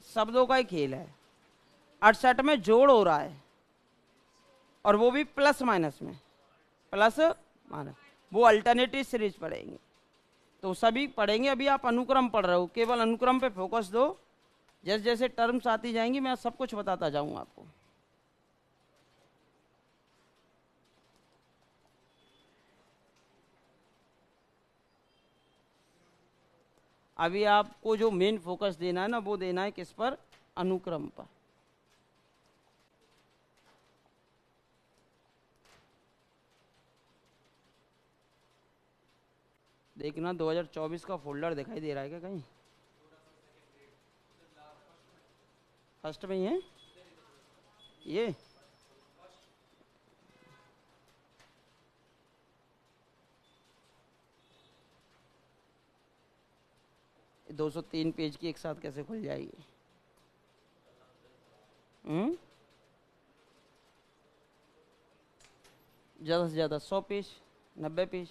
शब्दों का ही खेल है। 68 में जोड़ हो रहा है और वो भी प्लस माइनस में, प्लस माइनस, वो अल्टरनेटिव सीरीज पढ़ेंगे। तो सभी पढ़ेंगे, अभी आप अनुक्रम पढ़ रहे हो, केवल अनुक्रम पे फोकस दो। जैसे जैसे टर्म्स आती जाएंगी मैं सब कुछ बताता जाऊंगा आपको। अभी आपको जो मेन फोकस देना है ना, वो देना है किस पर? अनुक्रम पर। देखना 2024 का फोल्डर दिखाई दे रहा है क्या कहीं? फर्स्ट में ही है ये। ये 203 पेज की एक साथ कैसे खुल जाएगी? ज़्यादा से ज़्यादा 100 पेज, 90 पेज।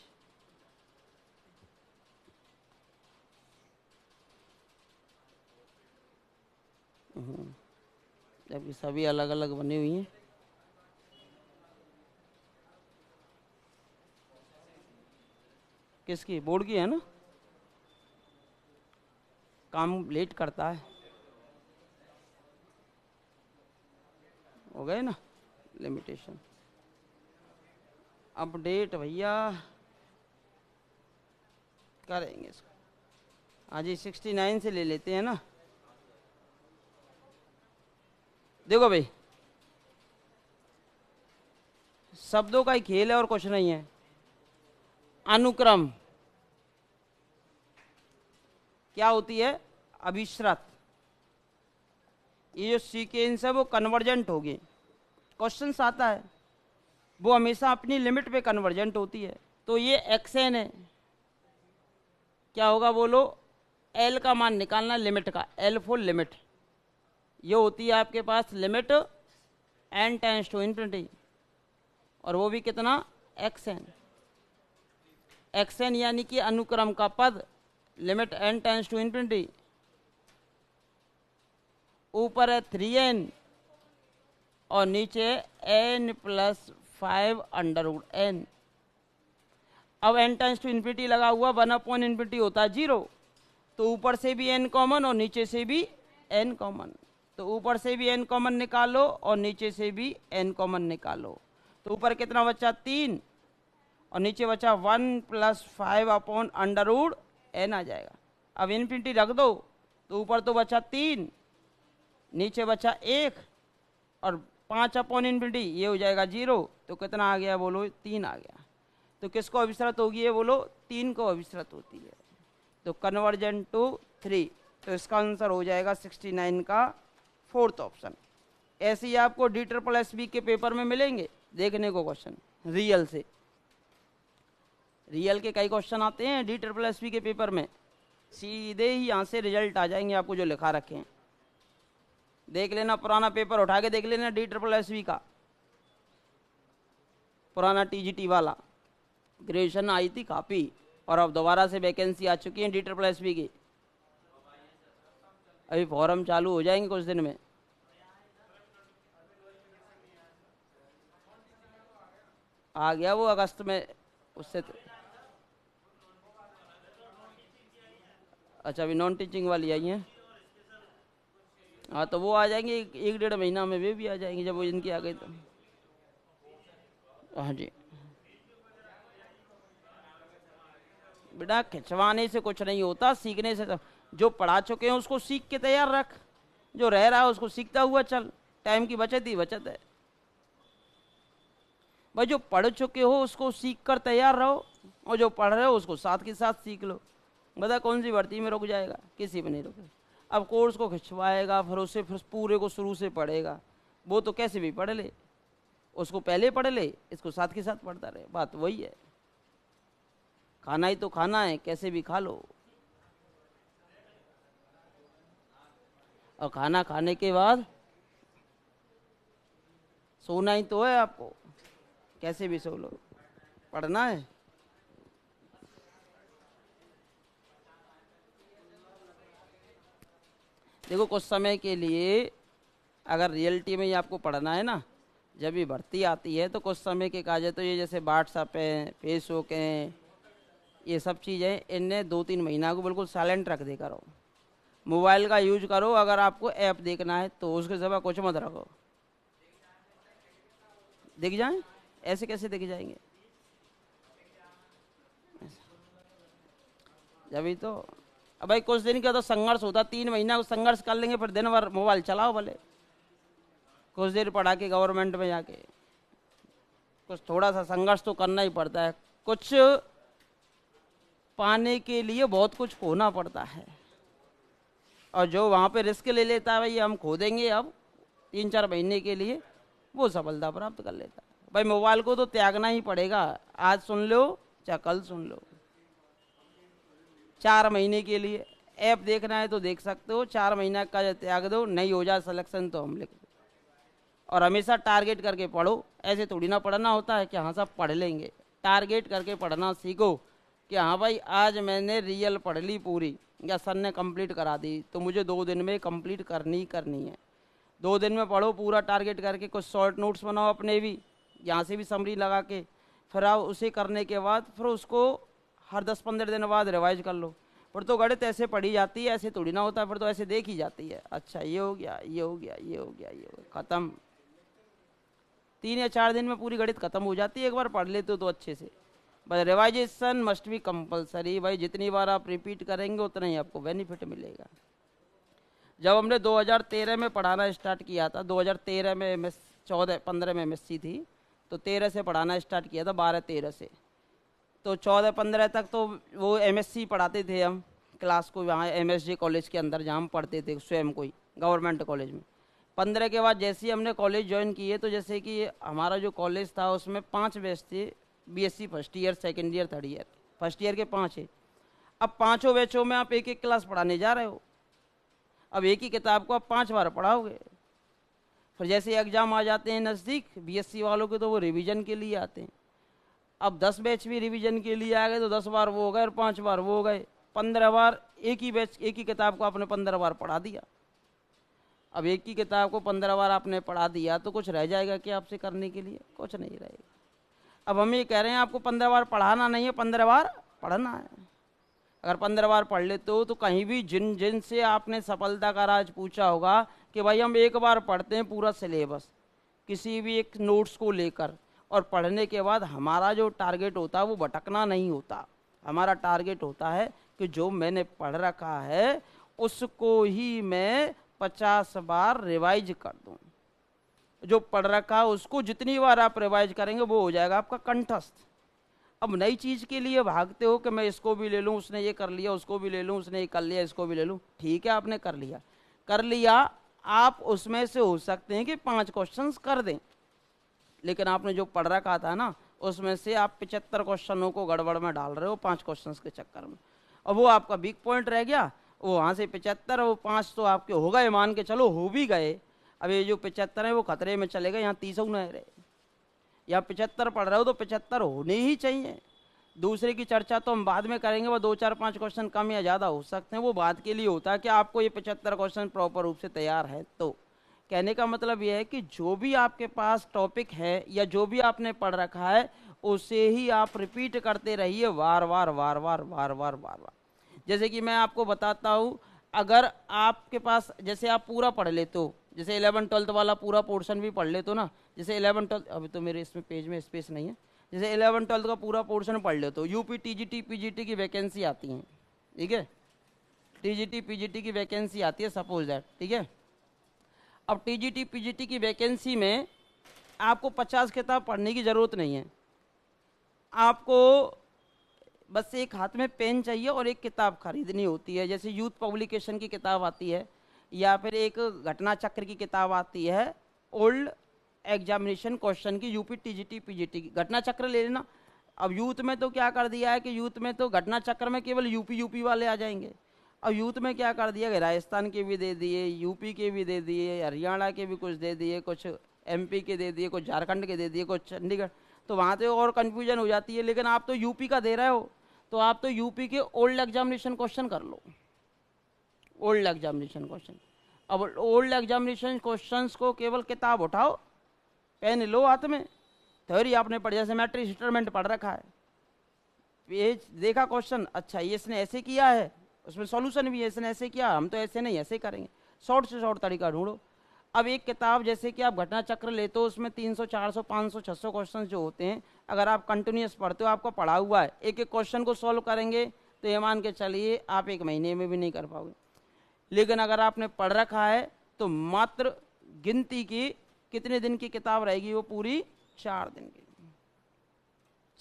जबकि सभी अलग अलग बनी हुई हैं। किसकी? बोर्ड की है ना। काम लेट करता है। हो गए ना लिमिटेशन। अपडेट भैया करेंगे इसको। हाँ जी, 69 से ले लेते हैं ना। देखो भाई, शब्दों का ही खेल है और कुछ नहीं है। अनुक्रम क्या होती है? अभिश्रत। ये जो सीक्वेंस है वो कन्वर्जेंट होगी। क्वेश्चन आता है, वो हमेशा अपनी लिमिट पे कन्वर्जेंट होती है। तो ये एक्सएन है, क्या होगा बोलो? एल का मान निकालना लिमिट का, एल फॉर लिमिट। ये होती है आपके पास limit N tends to infinity, और वो भी कितना? एक्सएन। एक्सएन यानी कि अनुक्रम का पद, limit N tends to infinity. ऊपर है 3n और नीचे n+5√n। अब n टेंस टू इन्फिनिटी लगा हुआ, 1/इन्फिनिटी होता है 0। तो ऊपर से भी n कॉमन और नीचे से भी n कॉमन। तो ऊपर से भी n कॉमन निकालो और नीचे से भी n कॉमन निकालो। तो ऊपर कितना बचा? 3, और नीचे बचा 1+5/√n आ जाएगा। अब इन्फिनिटी रख दो, तो ऊपर तो बचा 3, नीचे बचा 1, और 5/इन्फिनिटी ये हो जाएगा 0। तो कितना आ गया बोलो? 3 आ गया। तो किसको अभिश्रत होगी है बोलो? 3 को अभिश्रत होती है। तो कन्वर्जेंट टू 3। तो इसका आंसर हो जाएगा 69 का 4th ऑप्शन। ऐसे ही आपको D SSS के पेपर में मिलेंगे देखने को क्वेश्चन, रियल से। रियल के कई क्वेश्चन आते हैं D SSS के पेपर में, सीधे ही यहाँ से रिजल्ट आ जाएंगे आपको जो लिखा रखे हैं। देख लेना, पुराना पेपर उठा के देख लेना D SSS का, पुराना TGT वाला। ग्रेजुएशन आई थी काफ़ी, और अब दोबारा से वैकेंसी आ चुकी है D SSS की। अभी फॉर्म चालू हो जाएंगे कुछ दिन में। आ गया वो अगस्त में, उससे तो। अच्छा, अभी नॉन टीचिंग वाली आई हैं। हाँ, तो वो आ जाएंगे 1-1.5 महीना में, वे भी आ जाएंगे जब वो इनकी आ गई तो। हाँ जी बेटा, खिंचवाने से कुछ नहीं होता, सीखने से। जो पढ़ा चुके हैं उसको सीख के तैयार रख, जो रह रहा है उसको सीखता हुआ चल। टाइम की बचत ही बचत है भाई। जो पढ़ चुके हो उसको सीख कर तैयार रहो, और जो पढ़ रहे हो उसको साथ के साथ सीख लो। बता कौन सी भर्ती में रुक जाएगा? किसी में नहीं रुके। अब कोर्स को खिंचवाएगा, फिर पूरे को शुरू से पढ़ेगा, वो तो कैसे भी पढ़ ले। उसको पहले पढ़ ले, इसको साथ के साथ पढ़ता रहे। बात वही है, खाना ही तो खाना है, कैसे भी खा लो। और खाना खाने के बाद सोना ही तो है आपको, कैसे भी सो लो, पढ़ना है। देखो, कुछ समय के लिए अगर रियलिटी में ही आपको पढ़ना है ना, जब भी भर्ती आती है तो कुछ समय के काज है, तो ये जैसे व्हाट्सअप है, फेसबुक है, ये सब चीज़ें, इनने 2-3 महीना को बिल्कुल साइलेंट रख दे करो। मोबाइल का यूज करो, अगर आपको ऐप देखना है तो उसके सिवा कुछ मत रखो। दिख जाए? ऐसे कैसे दिख जाएंगे? जब भी तो अब भाई कुछ दिन का तो संघर्ष होता, 3 महीना को संघर्ष कर लेंगे, फिर दिन भर मोबाइल चलाओ भले, कुछ देर पढ़ा के गवर्नमेंट में जाके कुछ थोड़ा सा संघर्ष तो करना ही पड़ता है। कुछ पाने के लिए बहुत कुछ खोना पड़ता है, और जो वहाँ पे रिस्क ले लेता है भाई हम खो देंगे अब 3-4 महीने के लिए, वो सफलता प्राप्त कर लेता है। भाई मोबाइल को तो त्यागना ही पड़ेगा, आज सुन लो चाहे कल सुन लो। 4 महीने के लिए ऐप देखना है तो देख सकते हो, 4 महीना का त्याग दो, नहीं हो जाए सिलेक्शन तो हम लिख दो। और हमेशा टारगेट करके पढ़ो, ऐसे थोड़ी ना पढ़ना होता है कि हाँ सब पढ़ लेंगे। टारगेट करके पढ़ना सीखो कि हाँ भाई आज मैंने रियल पढ़ ली पूरी, या सर ने कंप्लीट करा दी तो मुझे 2 दिन में कंप्लीट करनी है। 2 दिन में पढ़ो पूरा टारगेट करके, कुछ शॉर्ट नोट्स बनाओ अपने भी, यहाँ से भी समरी लगा के, फिर आप उसे करने के बाद फिर उसको हर 10-15 दिन बाद रिवाइज कर लो। फिर तो गणित ऐसे पढ़ी जाती है, ऐसे थोड़ी ना होता, फिर तो ऐसे देखी जाती है। अच्छा ये हो गया, ये हो गया, ये हो गया, ये हो गया, खत्म। 3 या 4 दिन में पूरी गणित खत्म हो जाती है, एक बार पढ़ लेते हो तो अच्छे से। बस रिवाइजेशन मस्ट बी कंपलसरी, भाई जितनी बार आप रिपीट करेंगे उतना ही आपको बेनिफिट मिलेगा। जब हमने 2013 में पढ़ाना स्टार्ट किया था, 2013 में MS 14-15 में MSc थी, तो 13 से पढ़ाना स्टार्ट किया था, 12-13 से। तो 14-15 तक तो वो MSc पढ़ाते थे हम क्लास को, वहाँ MSJ कॉलेज के अंदर जहाँ हम पढ़ते थे स्वयं कोई गवर्नमेंट कॉलेज में। 15 के बाद जैसे ही हमने कॉलेज ज्वाइन किए, तो जैसे कि हमारा जो कॉलेज था उसमें 5 बैच थे, BSc first year, second year, third year. First year के 5 है। अब 5 बैचों में आप एक क्लास पढ़ाने जा रहे हो, अब एक ही किताब को आप 5 बार पढ़ाओगे। फिर जैसे एग्जाम आ जाते हैं नज़दीक BSc वालों के, तो वो रिवीजन के लिए आते हैं। अब 10 बैच भी रिवीजन के लिए आ गए, तो 10 बार वो हो गए और 5 बार वो हो गए, 15 बार एक ही बैच, एक ही किताब को आपने 15 बार पढ़ा दिया। अब एक ही किताब को 15 बार आपने पढ़ा दिया तो कुछ रह जाएगा क्या आपसे करने के लिए? कुछ नहीं रहेगा। अब हम ये कह रहे हैं आपको 15 बार पढ़ाना नहीं है, 15 बार पढ़ना है। अगर 15 बार पढ़ लेते हो तो कहीं भी जिन से आपने सफलता का राज पूछा होगा कि भाई हम एक बार पढ़ते हैं पूरा सिलेबस किसी भी एक नोट्स को लेकर, और पढ़ने के बाद हमारा जो टारगेट होता है वो भटकना नहीं होता। हमारा टारगेट होता है कि जो मैंने पढ़ रखा है उसको ही मैं 50 बार रिवाइज कर दूं। जो पढ़ रखा है उसको जितनी बार आप रिवाइज करेंगे वो हो जाएगा आपका कंठस्थ। अब नई चीज़ के लिए भागते हो कि मैं इसको भी ले लूँ, उसने ये कर लिया, उसको भी ले लूँ, उसने ये कर लिया, इसको भी ले लूँ। ठीक है, आपने कर लिया, आप उसमें से हो सकते हैं कि 5 क्वेश्चंस कर दें, लेकिन आपने जो पढ़ रखा था ना उसमें से आप 75 क्वेश्चनों को गड़बड़ में डाल रहे हो 5 क्वेश्चंस के चक्कर में, और वो आपका वीक पॉइंट रह गया। वो वहाँ से 75, वो 5 तो आपके हो गए, मान के चलो हो भी गए। अब ये जो 75 है वो खतरे में चले गए, यहाँ 30 न रहे। या 75 पढ़ रहे हो तो 75 होने ही चाहिए। दूसरे की चर्चा तो हम बाद में करेंगे, वो 2-4-5 क्वेश्चन कम या ज़्यादा हो सकते हैं, वो बात के लिए होता है कि आपको ये 75 क्वेश्चन प्रॉपर रूप से तैयार है। तो कहने का मतलब ये है कि जो भी आपके पास टॉपिक है या जो भी आपने पढ़ रखा है उसे ही आप रिपीट करते रहिए, वार वार वार वार वार वार वार वार। जैसे कि मैं आपको बताता हूँ, अगर आपके पास जैसे आप पूरा पढ़ लेते हो, जैसे 11-12 वाला पूरा पोर्शन भी पढ़ लेते हो ना, जैसे 11-12, अभी तो मेरे इसमें पेज में स्पेस नहीं है, जैसे 11-12 का पूरा पोर्शन पढ़ लेते हो, यूपी TGT PGT की वैकेंसी आती है, ठीक है, TGT PGT की वैकेंसी आती है सपोज दैट, ठीक है। अब TGT PGT की वैकेंसी में आपको 50 किताब पढ़ने की ज़रूरत नहीं है, आपको बस एक हाथ में पेन चाहिए और एक किताब खरीदनी होती है। जैसे यूथ पब्लिकेशन की किताब आती है, या फिर एक घटना चक्र की किताब आती है, ओल्ड एग्जामिनेशन क्वेश्चन की, यूपी TGT PGT की घटना चक्र ले लेना। अब यूथ में तो क्या कर दिया है कि यूथ में तो घटना चक्र में केवल यूपी वाले आ जाएंगे। अब यूथ में क्या कर दिया कि राजस्थान के भी दे दिए, यूपी के भी दे दिए, हरियाणा के भी कुछ दे दिए, कुछ MP के दे दिए, कुछ झारखंड के दे दिए, कुछ चंडीगढ़, तो वहाँ तो और कन्फ्यूजन हो जाती है। लेकिन आप तो यूपी का दे रहे हो, तो आप तो यूपी के ओल्ड एग्जामिनेशन क्वेश्चन कर लो, ओल्ड एग्जामिनेशन क्वेश्चन। अब ओल्ड एग्जामिनेशन क्वेश्चंस को केवल किताब उठाओ, पेन लो हाथ में, थ्योरी आपने पढ़, जैसे मैट्रिक सेटलमेंट पढ़ रखा है, पेज देखा क्वेश्चन, अच्छा ये इसने ऐसे किया है, उसमें सॉल्यूशन भी है, इसने ऐसे किया, हम तो ऐसे नहीं ऐसे करेंगे, शॉर्ट से शॉर्ट तरीका ढूंढो। अब एक किताब जैसे कि आप घटना चक्र लेते हो, उसमें 300, 400, 500, 600 क्वेश्चन जो होते हैं, अगर आप कंटिन्यूस पढ़ते हो, आपको पढ़ा हुआ है, एक एक क्वेश्चन को सॉल्व करेंगे तो ये मान के चलिए आप 1 महीने में भी नहीं कर पाओगे। लेकिन अगर आपने पढ़ रखा है तो मात्र गिनती की कितने दिन की किताब रहेगी, वो पूरी 4 दिन की।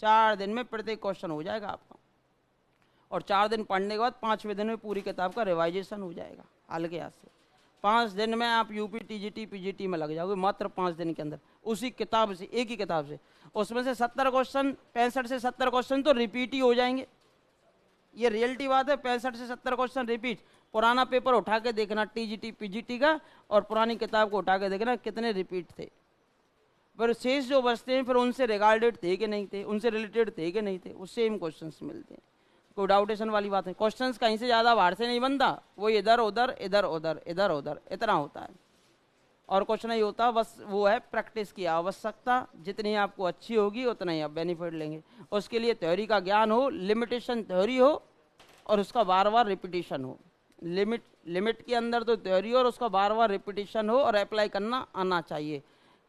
4 दिन में प्रत्येक क्वेश्चन हो जाएगा आपका, और 4 दिन पढ़ने के बाद 5वें दिन में पूरी किताब का रिवाइजेशन हो जाएगा हल्के हाथ से। 5 दिन में आप यूपी टीजीटी पीजीटी में लग जाओगे, मात्र 5 दिन के अंदर, उसी किताब से, एक ही किताब से। उसमें से 70 क्वेश्चन, 65 से 70 क्वेश्चन तो रिपीट ही हो जाएंगे। ये रियलिटी बात है, 65 से 70 क्वेश्चन रिपीट। पुराना पेपर उठा के देखना टीजीटी पीजीटी का, और पुरानी किताब को उठा के देखना कितने रिपीट थे। पर शेष जो बचते हैं फिर उनसे रिगार्डेड थे कि नहीं थे, उनसे रिलेटेड थे कि नहीं थे, वो सेम क्वेश्चंस मिलते हैं। कोई डाउटेशन वाली बात है। क्वेश्चंस कहीं से ज़्यादा बाहर से नहीं बनता, वो इधर उधर इधर उधर इधर उधर इतना होता है, और कुछ नहीं होता। बस वो है प्रैक्टिस की आवश्यकता, जितनी आपको अच्छी होगी उतना ही आप बेनिफिट लेंगे। उसके लिए थ्योरी का ज्ञान हो, लिमिटेशन थ्योरी हो, और उसका बार बार रिपीटिशन हो। लिमिट के अंदर तो थ्योरी और उसका बार बार रिपीटिशन हो, और अप्लाई करना आना चाहिए।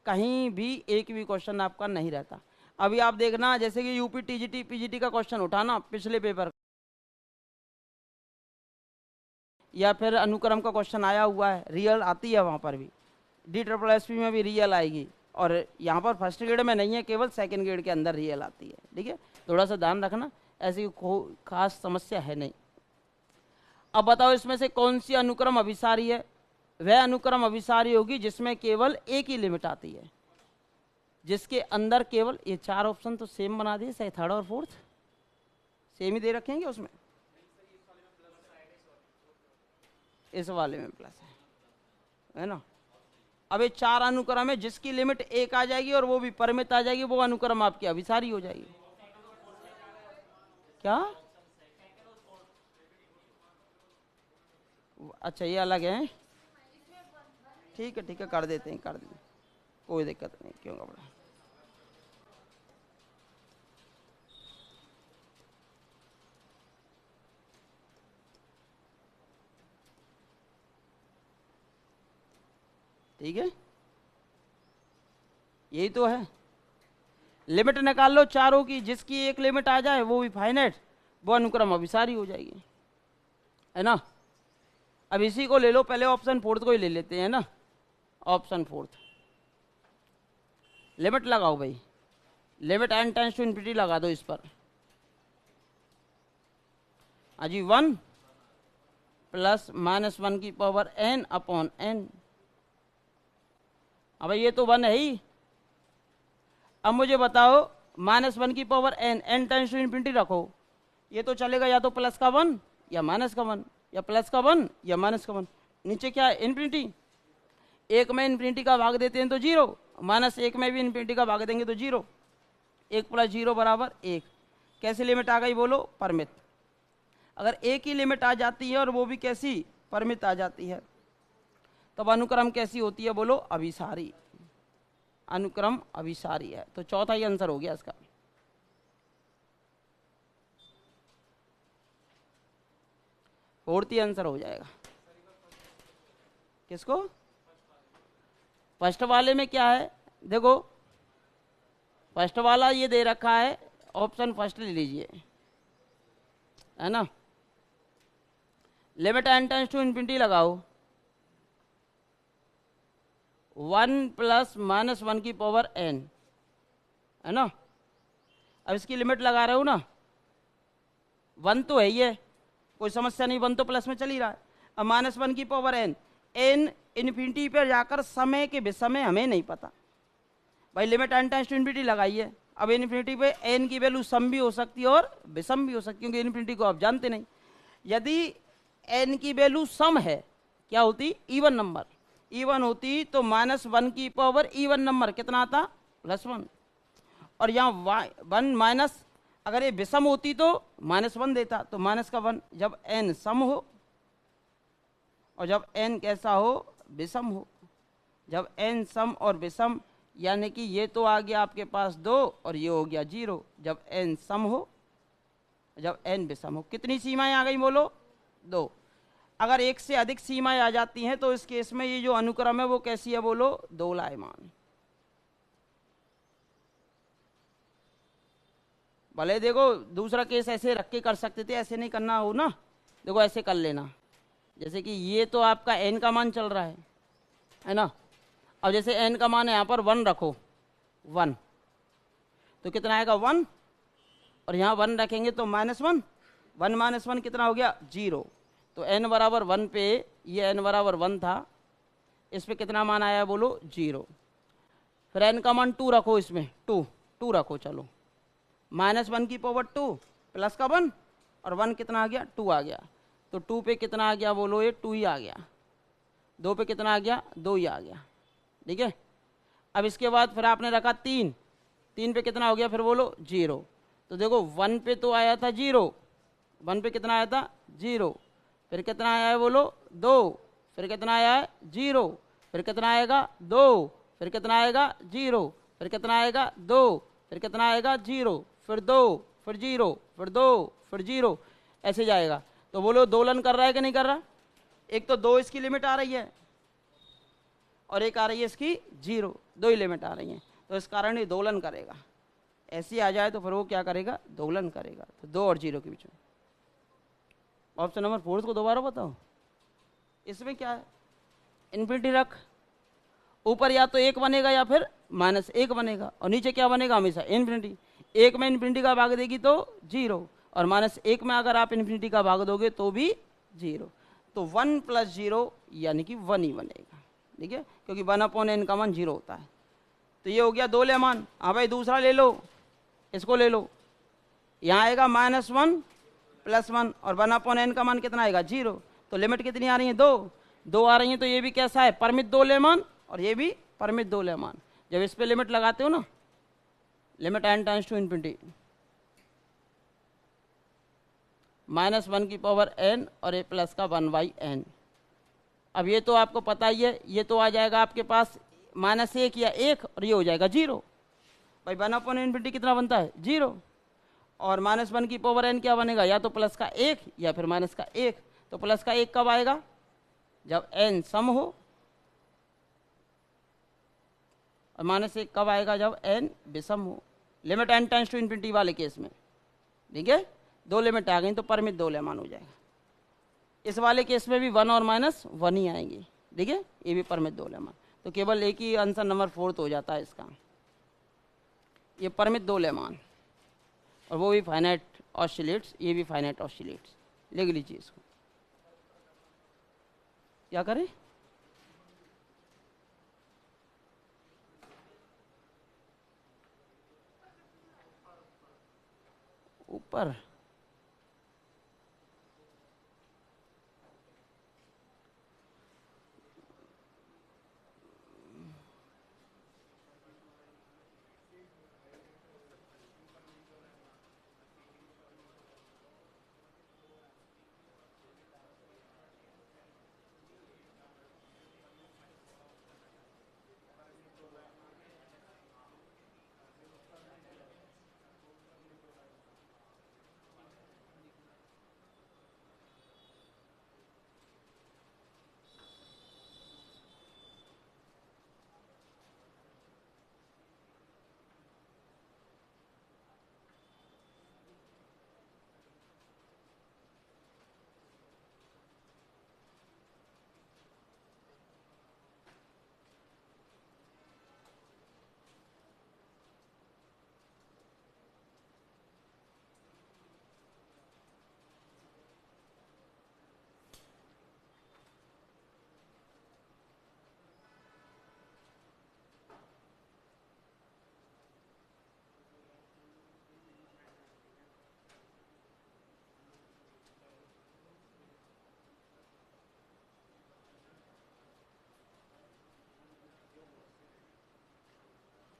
कहीं भी एक भी क्वेश्चन आपका नहीं रहता। अभी आप देखना, जैसे कि यूपी टीजीटी पीजीटी का क्वेश्चन उठाना पिछले पेपर, या फिर अनुक्रम का क्वेश्चन आया हुआ है, रियल आती है वहाँ पर भी, DSSP में भी रियल आएगी, और यहाँ पर फर्स्ट ग्रेड में नहीं है, केवल सेकंड ग्रेड के अंदर रियल आती है। ठीक है, थोड़ा सा ध्यान रखना, ऐसी खास समस्या है नहीं। अब बताओ इसमें से कौन सी अनुक्रम अभिसारी है? वह अनुक्रम अभिसारी होगी जिसमें केवल एक ही लिमिट आती है, जिसके अंदर केवल, ये 4 ऑप्शन तो सेम बना दिए, सही, थर्ड और फोर्थ सेम ही दे रखेंगे उसमें, इस वाले में प्लस है ना। अब ये 4 अनुक्रम है जिसकी लिमिट 1 आ जाएगी और वो भी परिमित आ जाएगी, वो अनुक्रम आपकी अभिसारी हो जाएगी। क्या? अच्छा, ये अलग है। ठीक है, कर देते हैं, कोई दिक्कत नहीं, क्यों घबरा। ठीक है, यही तो है। लिमिट निकाल लो चारों की, जिसकी एक लिमिट आ जाए वो भी फाइनाइट, वो अनुक्रम अभिसारी हो जाएगी, है ना। अब इसी को ले लो, पहले ऑप्शन फोर्थ को ही ले लेते हैं ना। ऑप्शन फोर्थ, लिमिट लगाओ भाई, limit n tends to infinity लगा दो इस पर। अजी 1 प्लस -1 की पावर n अपॉन n। अब ये तो 1 है ही। अब मुझे बताओ -1 की power n tends to infinity रखो, ये तो चलेगा या तो प्लस का 1 या माइनस का 1, या प्लस का 1 या माइनस का 1। नीचे क्या है? इन्फिनिटी। 1 में इन्फिनिटी का भाग देते हैं तो 0, -1 में भी इन्फिनिटी का भाग देंगे तो 0। 1 + 0 = 1। कैसी लिमिट आ गई बोलो? परिमित। अगर एक ही लिमिट आ जाती है और वो भी कैसी? परिमित आ जाती है, तब अनुक्रम कैसी होती है बोलो? अभिसारी। अनुक्रम अभिसारी है। तो चौथा ही आंसर हो गया इसका। फोर्थ ही आंसर हो जाएगा। किसको? फर्स्ट वाले में क्या है देखो, फर्स्ट वाला ये दे रखा है, ऑप्शन फर्स्ट ले लीजिए, है ना। Limit n tends to infinity लगाओ, 1 प्लस -1 की पावर n, है ना। अब इसकी लिमिट लगा रहे हो ना, 1 तो है ही है, कोई समस्या नहीं, 1 तो प्लस में चल ही रहा है। अब -1 की पावर n, n इन्फिनिटी पर जाकर समय के विषय हमें नहीं पता भाई, limit n tends to infinity लगाइए। अब इन्फिनिटी पे n की वैल्यू सम भी हो सकती है और विषम भी हो सकती है, क्योंकि इन्फिनिटी को आप जानते नहीं। यदि n की वैल्यू सम है, क्या होती? Even number. इवन होती तो -1 की पावर इवन नंबर कितना आता? +1। और यहाँ 1 माइनस, अगर ये विषम होती तो -1 देता, तो माइनस का 1। जब n सम हो और जब n कैसा हो? विषम हो। जब n सम और विषम, यानी कि ये तो आ गया आपके पास 2 और ये हो गया 0। जब n सम हो, जब n विषम हो। कितनी सीमाएं आ गई बोलो? 2। अगर एक से अधिक सीमाएं आ जाती हैं तो इस केस में ये जो अनुक्रम है वो कैसी है बोलो? दोलायमान। भले देखो दूसरा केस ऐसे रख के कर सकते थे, ऐसे नहीं करना हो ना, देखो ऐसे कर लेना। जैसे कि ये तो आपका n का मान चल रहा है ना। अब जैसे n का मान है यहाँ पर 1 रखो, 1 तो कितना आएगा 1, और यहाँ 1 रखेंगे तो -1, 1 - 1 कितना हो गया 0। तो n बराबर 1 पे, ये n बराबर 1 था, इस पे कितना मान आया बोलो 0। फिर n का मान 2 रखो, इसमें 2 रखो, चलो -1 की पावर 2 प्लस का 1, और 1 कितना आ गया 2 आ गया। तो 2 पे कितना आ गया बोलो, ये 2 ही आ गया। 2 पे कितना आ गया 2 ही आ गया, ठीक है। अब इसके बाद फिर आपने रखा 3 पे कितना हो गया फिर बोलो 0। तो देखो 1 पे तो आया था 0, 1 पे कितना आया था 0, फिर कितना आया है बोलो 2, फिर कितना आया है 0, फिर कितना आएगा 2, फिर कितना आएगा 0, फिर कितना आएगा 2, फिर कितना आएगा 0, फिर 2, फिर 0, फिर 2, फिर 0, ऐसे जाएगा। तो बोलो दोलन कर रहा है कि नहीं कर रहा? एक तो 2 इसकी लिमिट आ रही है, और एक आ रही है इसकी 0, 2 ही लिमिट आ रही हैं, तो इस कारण ये दोलन करेगा। ऐसी आ जाए तो फिर वो क्या करेगा, दोलन करेगा। तो 2 और 0 के बीच में। ऑप्शन नंबर 4 को दोबारा बताओ, इसमें क्या है, इन्फिनिटी रख, ऊपर या तो 1 बनेगा या फिर -1 बनेगा, और नीचे क्या बनेगा हमेशा इन्फिनिटी। 1 में इन्फिनिटी का भाग देगी तो 0, और -1 में अगर आप इन्फिनिटी का भाग दोगे तो भी 0। तो 1 + 0 यानी कि 1 ही बनेगा, ठीक है, क्योंकि 1/n का मान 0 होता है। तो ये हो गया 2 ले मान। हाँ भाई दूसरा ले लो, इसको ले लो, यहाँ आएगा -1 + 1, और 1/n का मान कितना आएगा 0। तो लिमिट कितनी आ रही है 2 आ रही है। तो ये भी कैसा है, परिमित 2 ले मान, और ये भी परिमित 2 ले मान। जब इस पे लिमिट लगाते हो ना, limit n tends to infinity, -1 की पावर n और a प्लस का 1/n। अब ये तो आपको पता ही है, ये तो आ जाएगा आपके पास -1 या 1, और ये हो जाएगा 0। भाई 1/n कितना बनता है 0, और -1 की पावर n क्या बनेगा, या तो प्लस का 1 या फिर माइनस का 1। तो प्लस का 1 कब आएगा, जब n सम हो, और -1 कब आएगा, जब n विषम हो। Limit n tends to infinity वाले केस में, ठीक है, 2 लिमिट आ गई तो परिमित 2 ले मान हो जाएगा। इस वाले केस में भी 1 और -1 ही आएंगे, ठीक है, ये भी परिमित 2 ले मान। तो केवल एक ही आंसर नंबर 4 हो जाता है इसका, ये परिमित 2 ले मान, और वो भी फाइनाइट ऑसिलेट्स, ये भी फाइनाइट ऑसिलेट्स। लिख लीजिए इसको, क्या करें, ऊपर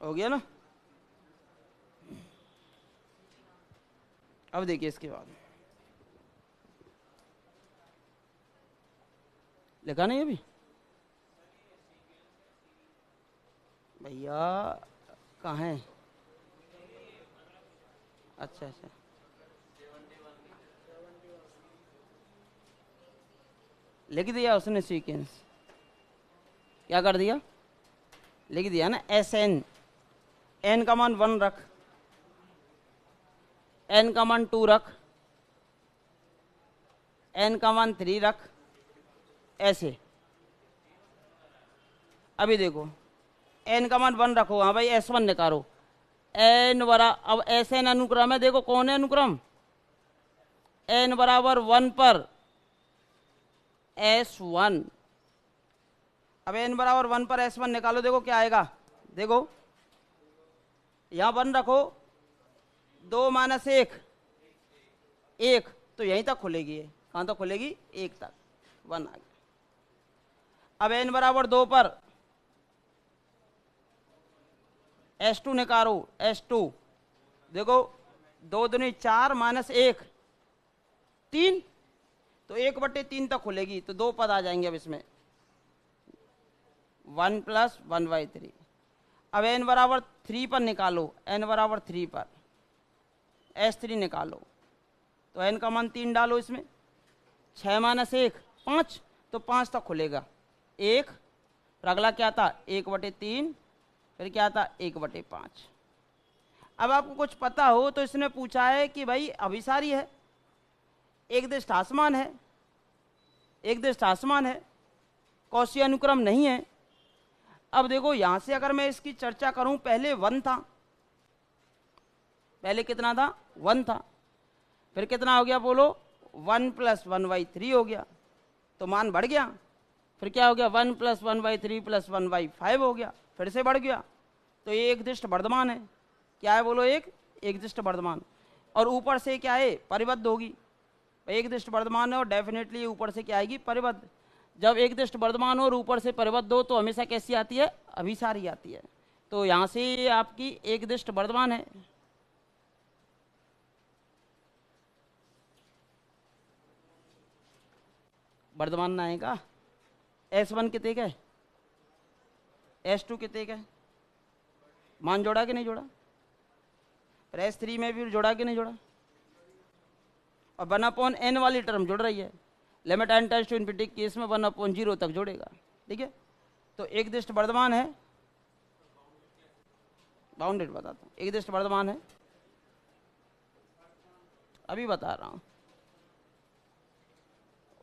हो गया ना। अब देखिए इसके बाद लिखा नहीं अभी भैया, कहाँ है, अच्छा अच्छा, लिख दिया उसने सीक्वेंस, क्या कर दिया, लिख दिया ना SN, n का मान 1 रख, n का मान 2 रख, n का मान 3 रख, ऐसे। अभी देखो n का मान 1 रखो, हाँ भाई S1 निकालो, n बरा, अब Sn अनुक्रम है, देखो कौन है अनुक्रम, n बराबर 1 पर S1। अब n बराबर 1 पर S1 निकालो, देखो क्या आएगा, देखो यहां 1 रखो, 2 माइनस 1, 1 तो यहीं तक खुलेगी, ये कहां तक खुलेगी, 1 तक, 1 आ गया। अब n बराबर 2 पर S2 निकालो, S2 देखो 2 दूनी 4 माइनस 1 3, तो 1/3 तक खुलेगी, तो 2 पद आ जाएंगे अब इसमें, 1 प्लस 1/3। अब n बराबर 3 पर निकालो, n बराबर 3 पर S3 निकालो, तो n का मान 3 डालो इसमें, 6 माइनस 1 5, तो 5 तक खुलेगा, 1, और अगला क्या था 1/3, फिर क्या था 1/5। अब आपको कुछ पता हो तो इसने पूछा है कि भाई अभिसारी है, एक दिष्ट आसमान है, एक दिष्ट आसमान है, कौशी अनुक्रम नहीं है। अब देखो यहां से अगर मैं इसकी चर्चा करूं, पहले 1 था, पहले कितना था 1 था, फिर कितना हो गया बोलो 1 प्लस 1/3 हो गया, तो मान बढ़ गया, फिर क्या हो गया 1 प्लस 1/3 प्लस 1/5 हो गया, फिर से बढ़ गया, तो ये एक दिष्ट वर्धमान है, क्या है बोलो, एक दिष्ट वर्धमान, और ऊपर से क्या है परिबद्ध होगी, एक दिष्ट वर्धमान है और डेफिनेटली ऊपर से क्या आएगी परिबद्ध। जब एक दिष्ट वर्धमान हो और ऊपर से परिबद्ध हो तो हमेशा कैसी आती है, अभिसारी आती है, तो यहां से आपकी एक दिष्ट वर्धमान है। वर्धमान ना आएगा, S1 कितने का है, S2 कितने का है, मान जोड़ा कि नहीं जोड़ा, फिर S3 में भी जोड़ा कि नहीं जोड़ा, और 1/n वाली टर्म जुड़ रही है, limit n tends to infinity case में 1/0 तक जोड़ेगा, ठीक है। तो एक दिष्ट वर्धमान है, बाउंडेड बताता हूँ, एक दिष्ट वर्धमान है, अभी बता रहा हूं,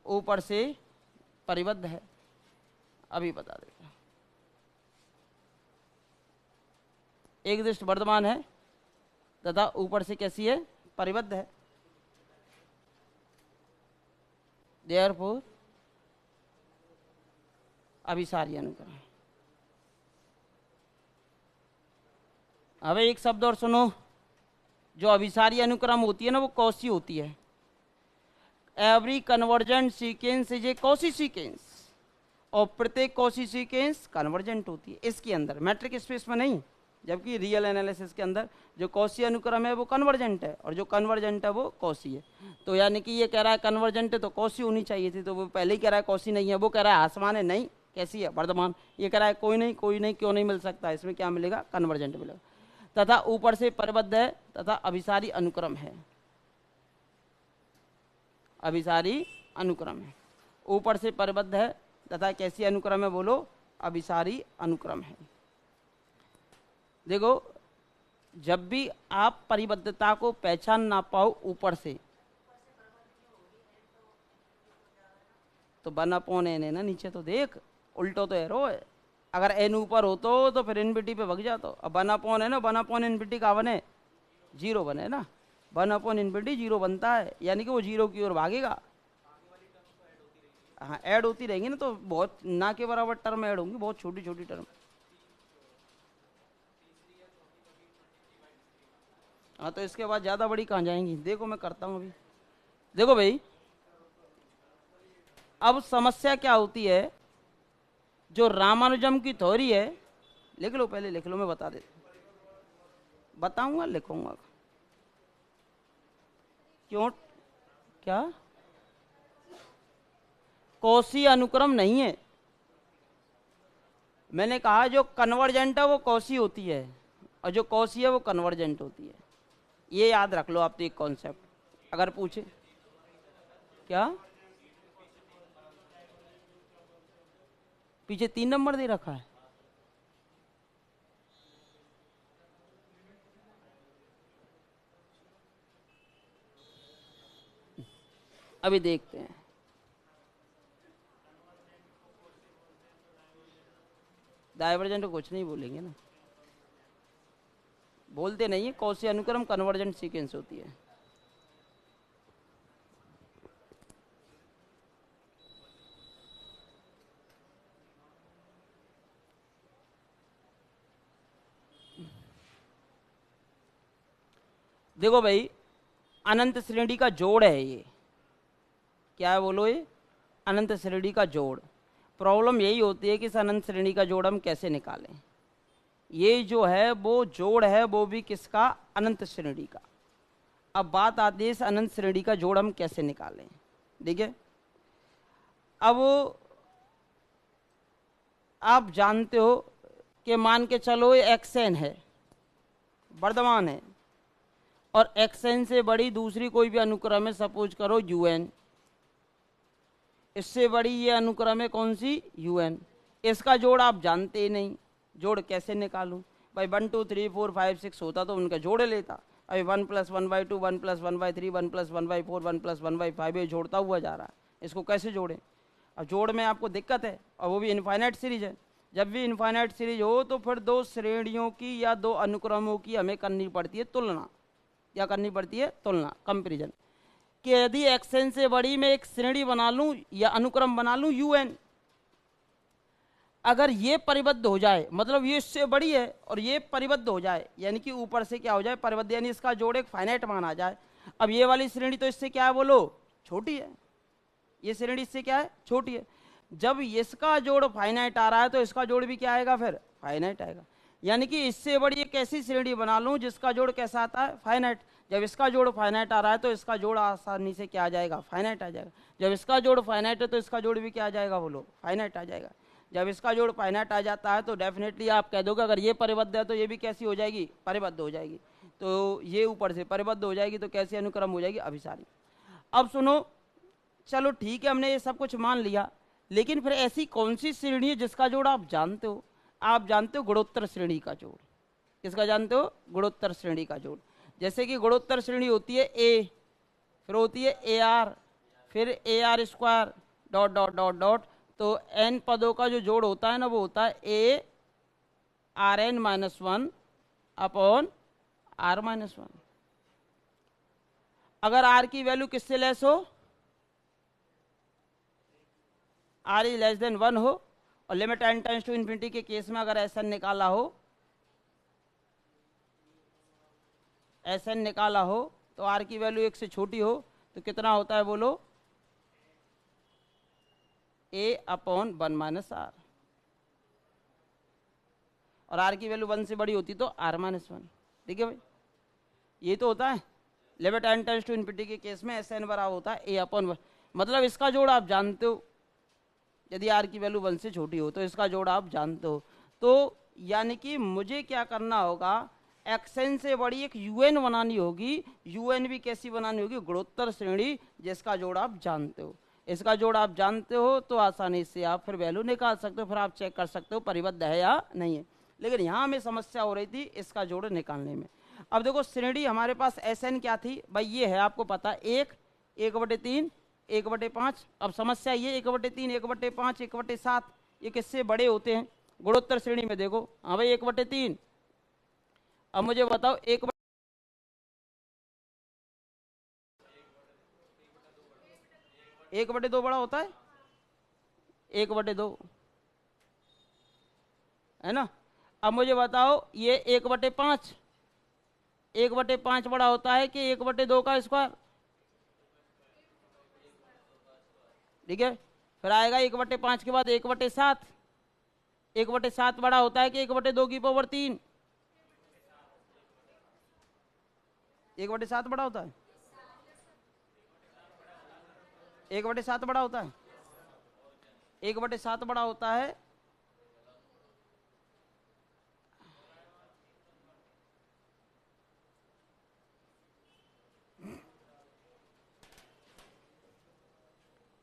ऊपर से परिबद्ध है, अभी बता देगा, एक दिष्ट वर्धमान है तथा ऊपर से कैसी है परिबद्ध है, देयरफॉर अभिसारी अनुक्रम। अब एक शब्द और सुनो, जो अभिसारी अनुक्रम होती है ना वो कौशी होती है, every convergent sequence is a Cauchy sequence, और प्रत्येक कौशी सीक्वेंस कन्वर्जेंट होती है इसके अंदर, मैट्रिक स्पेस में नहीं, जबकि रियल एनालिसिस के अंदर जो कौशी अनुक्रम है वो कन्वर्जेंट है, और जो कन्वर्जेंट है वो कौशी है। तो यानी कि ये कह रहा है कन्वर्जेंट है तो कौशी होनी चाहिए थी, तो वो पहले ही कह रहा है कौशी नहीं है, वो कह रहा है आसमान है, नहीं कैसी है वर्धमान, ये कह रहा है कोई नहीं कोई नहीं, क्यों नहीं मिल सकता, इसमें क्या मिलेगा कन्वर्जेंट मिलेगा, तथा ऊपर से परिबद्ध है तथा अभिसारी अनुक्रम है, अभिसारी अनुक्रम है, ऊपर से परिबद्ध है तथा कैसी अनुक्रम है बोलो, अभिसारी अनुक्रम है। देखो जब भी आप परिबद्धता को पहचान ना पाओ ऊपर से, तो 1/n है ना नीचे, तो देख उल्टो तो एरो है, अगर n ऊपर हो तो फिर इनफिनिटी पे भग जाता, अब 1/n है ना, 1/इनफिनिटी का बने 0 बने ना, 1/इनफिनिटी 0 बनता है, यानी कि वो 0 की ओर भागेगा, हाँ ऐड होती रहेंगी ना, तो बहुत ना के बराबर टर्म ऐड होंगी, बहुत छोटी छोटी टर्म, हाँ तो इसके बाद ज़्यादा बड़ी कहाँ जाएंगी, देखो मैं करता हूँ अभी। देखो भाई अब समस्या क्या होती है, जो रामानुजम की थ्योरी है, लिख लो पहले लिख लो, मैं बता देता हूँ, बताऊंगा लिखूंगा, क्यों क्या कौशी अनुक्रम नहीं है, मैंने कहा जो कन्वर्जेंट है वो कौशी होती है, और जो कौशी है वो कन्वर्जेंट होती है, ये याद रख लो आप तो एक कॉन्सेप्ट, अगर पूछे क्या पीछे 3 नंबर दे रखा है, अभी देखते हैं। डाइवर्जेंट कुछ नहीं बोलेंगे ना, बोलते नहीं है। कौशी अनुक्रम कन्वर्जेंट सीक्वेंस होती है। देखो भाई, अनंत श्रेणी का जोड़ है ये। क्या है बोलो? ये अनंत श्रेणी का जोड़। प्रॉब्लम यही होती है कि इस अनंत श्रेणी का जोड़ हम कैसे निकालें। ये जो है वो जोड़ है, वो भी किसका? अनंत श्रेणी का। अब बात आती है इस अनंत श्रेणी का जोड़ हम कैसे निकालें। ठीक है, अब आप जानते हो कि मान के चलो ये एक्सएन है, वर्धमान है, और एक्सएन से बड़ी दूसरी कोई भी अनुक्रम है, सपोज करो यूएन। इससे बड़ी ये अनुक्रम है कौन सी? यूएन। इसका जोड़ आप जानते ही नहीं, जोड़ कैसे निकालूं भाई? 1 2 3 4 5 6 होता तो उनका जोड़ लेता। अभी 1 + 1/2 1 + 1/3 1 + 1/4 1 + 1/5 ये जोड़ता हुआ जा रहा है। इसको कैसे जोड़ें? अब जोड़ में आपको दिक्कत है, और वो भी इनफाइनाइट सीरीज है। जब भी इनफाइनाइट सीरीज हो तो फिर दो श्रेणियों की या दो अनुक्रमों की हमें करनी पड़ती है तुलना। क्या करनी पड़ती है? तुलना, कंपेरिजन। कि यदि एक्सएन से बड़ी मैं एक श्रेणी बना लूं या अनुक्रम बना लूं यूएन, अगर ये परिबद्ध हो जाए, मतलब ये इससे बड़ी है और ये परिबद्ध हो जाए, यानी कि ऊपर से क्या हो जाए? परिबद्ध, यानी इसका जोड़ एक फाइनाइट माना जाए। अब ये वाली श्रेणी तो इससे क्या है बोलो? छोटी है। ये श्रेणी इससे क्या है? छोटी है। जब इसका जोड़ फाइनाइट आ रहा है तो इसका जोड़ भी क्या आएगा? फिर फाइनाइट आएगा। यानी कि इससे बड़ी एक ऐसी श्रेणी बना लूं जिसका जोड़ कैसा आता है? फाइनाइट। जब इसका जोड़ फाइनाइट आ रहा है तो इसका जोड़ आसानी से क्या आ जाएगा? फाइनाइट आ जाएगा। जब इसका जोड़ फाइनाइट है तो इसका जोड़ भी क्या आ जाएगा बोलो? फाइनाइट आ जाएगा। जब इसका जोड़ फाइनाइट आ जाता है तो डेफिनेटली आप कह दोगे अगर ये परिबद्ध है तो ये भी कैसी हो जाएगी? परिबद्ध हो जाएगी। तो ये ऊपर से परिबद्ध हो जाएगी तो कैसी अनुक्रम हो जाएगी? अभिसारी। अब सुनो, चलो ठीक है, हमने ये सब कुछ मान लिया, लेकिन फिर ऐसी कौन सी श्रेणी है जिसका जोड़ आप जानते हो? आप जानते हो गुणोत्तर श्रेणी का जोड़। किसका जानते हो? गुणोत्तर श्रेणी का जोड़। जैसे कि गुणोत्तर श्रेणी होती है ए, फिर होती है ए आर, फिर A R square dot dot dot dot. तो एन पदों का जो जोड़ होता है ना, वो होता है a r n -1 upon r -1। अगर आर की वैल्यू किससे लेस हो? आर इज लेस देन 1 हो, और limit n tends to infinity के केस में अगर एस एन निकाला हो, एस एन निकाला हो तो आर की वैल्यू 1 से छोटी हो तो कितना होता है बोलो? a अपॉन 1 - आर। और आर की वैल्यू 1 से बड़ी होती तो आर -1। ठीक है भाई, ये तो होता है limit n tends to infinity के केस में एस एन बराबर होता है a अपॉन 1। मतलब इसका जोड़ आप जानते हो, यदि आर की वैल्यू 1 से छोटी हो तो इसका जोड़ आप जानते हो। तो यानी कि मुझे क्या करना होगा? एक्सएन से बड़ी एक यूएन बनानी होगी। यूएन भी कैसी बनानी होगी? गुणोत्तर श्रेणी जिसका जोड़ आप जानते हो। इसका जोड़ आप जानते हो तो आसानी से आप फिर वैल्यू निकाल सकते हो, फिर आप चेक कर सकते हो परिबद्ध है या नहीं है। लेकिन यहाँ हमें समस्या हो रही थी इसका जोड़ निकालने में। अब देखो, श्रेणी हमारे पास एस एन क्या थी भाई? ये है, आपको पता, 1 1/3 1/5। अब समस्या ये 1/3 1/5 1/7 ये किससे बड़े होते हैं गुणोत्तर श्रेणी में? देखो, हाँ भाई 1/3। अब मुझे बताओ 1/2 बड़ा होता है? 1/2 है ना। अब मुझे बताओ ये 1/5, 1/5 बड़ा होता है कि 1/2 का स्क्वायर? ठीक है, फिर आएगा 1/5 के बाद 1/7। 1/7 बड़ा होता है कि 1/2 की पावर 3? 1/7 बड़ा होता है। 1/7 बड़ा होता है। 1/7 बड़ा होता है।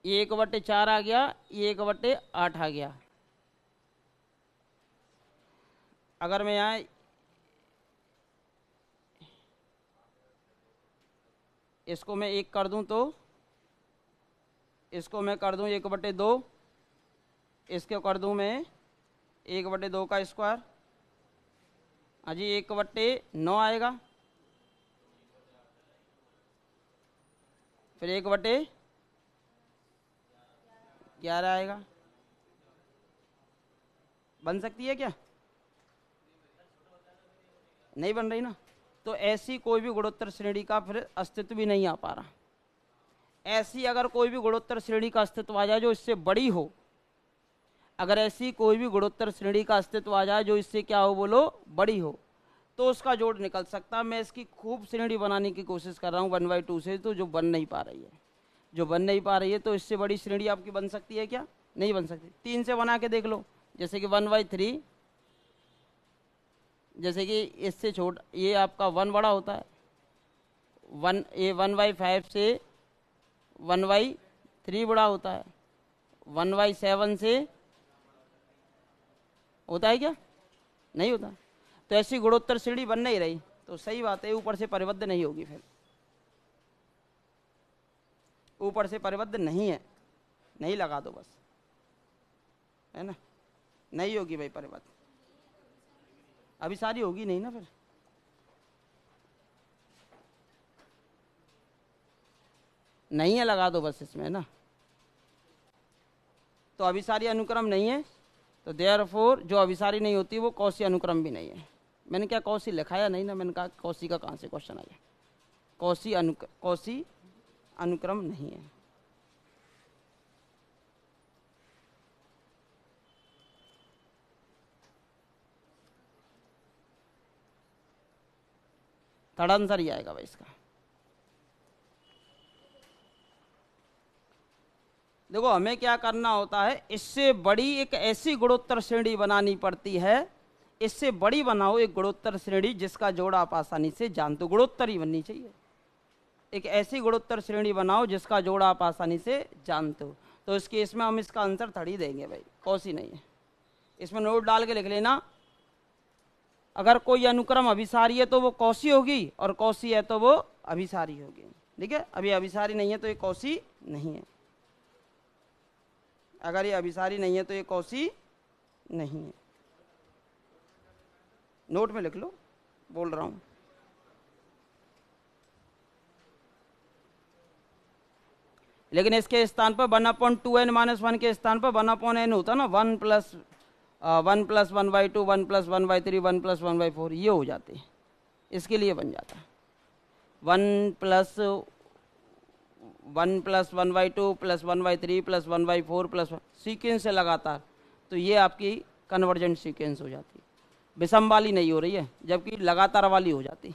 ये 1/4 आ गया, ये 1/8 आ गया। अगर मैं यहाँ इसको मैं 1 कर दूं तो इसको मैं कर दूं 1/2, इसको कर दूं मैं 1/2 का स्क्वायर। हाँ जी, 1/9 आएगा, फिर 1/11 आएगा। बन सकती है क्या? नहीं बन रही ना। तो ऐसी कोई भी गुणोत्तर श्रेणी का फिर अस्तित्व भी नहीं आ पा रहा। ऐसी अगर कोई भी गुणोत्तर श्रेणी का अस्तित्व आ जाए जो इससे बड़ी हो, अगर ऐसी कोई भी गुणोत्तर श्रेणी का अस्तित्व आ जाए जो इससे क्या हो, बोलो, बड़ी हो, तो उसका जोड़ निकल सकता है। मैं इसकी खूब श्रेणी बनाने की कोशिश कर रहा हूँ 1/2 से, तो जो बन नहीं पा रही है, जो बन नहीं पा रही है, तो इससे बड़ी श्रेणी आपकी बन सकती है क्या? नहीं बन सकती। 3 से बना के देख लो, जैसे कि 1/3, जैसे कि इससे छोटा ये आपका 1 बड़ा होता है, 1/5 से 1/3 बड़ा होता है, 1/7 से होता है क्या? नहीं होता। तो ऐसी गुणोत्तर श्रेणी बन नहीं रही, तो सही बात है, ऊपर से परिबद्ध नहीं होगी। फिर ऊपर से परिबद्ध नहीं है, नहीं लगा दो बस, है ना, नहीं होगी भाई परिबद्ध, अभी सारी होगी नहीं ना, फिर नहीं है, लगा दो बस इसमें ना। तो अभिसारी अनुक्रम नहीं है, तो देयरफॉर जो अभिसारी नहीं होती वो कौशी अनुक्रम भी नहीं है। मैंने क्या कौशी लिखाया नहीं ना, मैंने कहा कौशी का कहाँ से क्वेश्चन आया। कौशी अनुक्रम नहीं है। थर्ड आंसर ही आएगा भाई इसका। देखो हमें क्या करना होता है, इससे बड़ी एक ऐसी गुणोत्तर श्रेणी बनानी पड़ती है, इससे बड़ी बनाओ एक गुणोत्तर श्रेणी जिसका जोड़ आप आसानी से जानते हो। गुणोत्तर ही बननी चाहिए, एक ऐसी गुणोत्तर श्रेणी बनाओ जिसका जोड़ आप आसानी से जानते हो। तो इस केस में हम इसका आंसर थर्ड देंगे भाई, कौशी नहीं है। इसमें नोट डाल के लिख लेना, अगर कोई अनुक्रम अभिसारी है तो वो कौशी होगी, और कौशी है तो वो अभिसारी होगी। ठीक है, अभी अभिसारी नहीं है तो ये कौशी नहीं है। अगर ये अभिसारी नहीं है तो ये कौशी नहीं है। नोट में लिख लो, बोल रहा हूं। लेकिन इसके स्थान पर 1/2n - 1 के स्थान पर 1/n होता ना, 1 + 1/2, 1 + 1/3, 1 + 1/4, ये हो जाते हैं। इसके लिए बन जाता है 1 + 1 + 1/2 + 1/3 + 1/4 + सीक्वेंस से लगातार, तो ये आपकी कन्वर्जेंट सीक्वेंस हो जाती है। विषम वाली नहीं हो रही है, जबकि लगातार वाली हो जाती,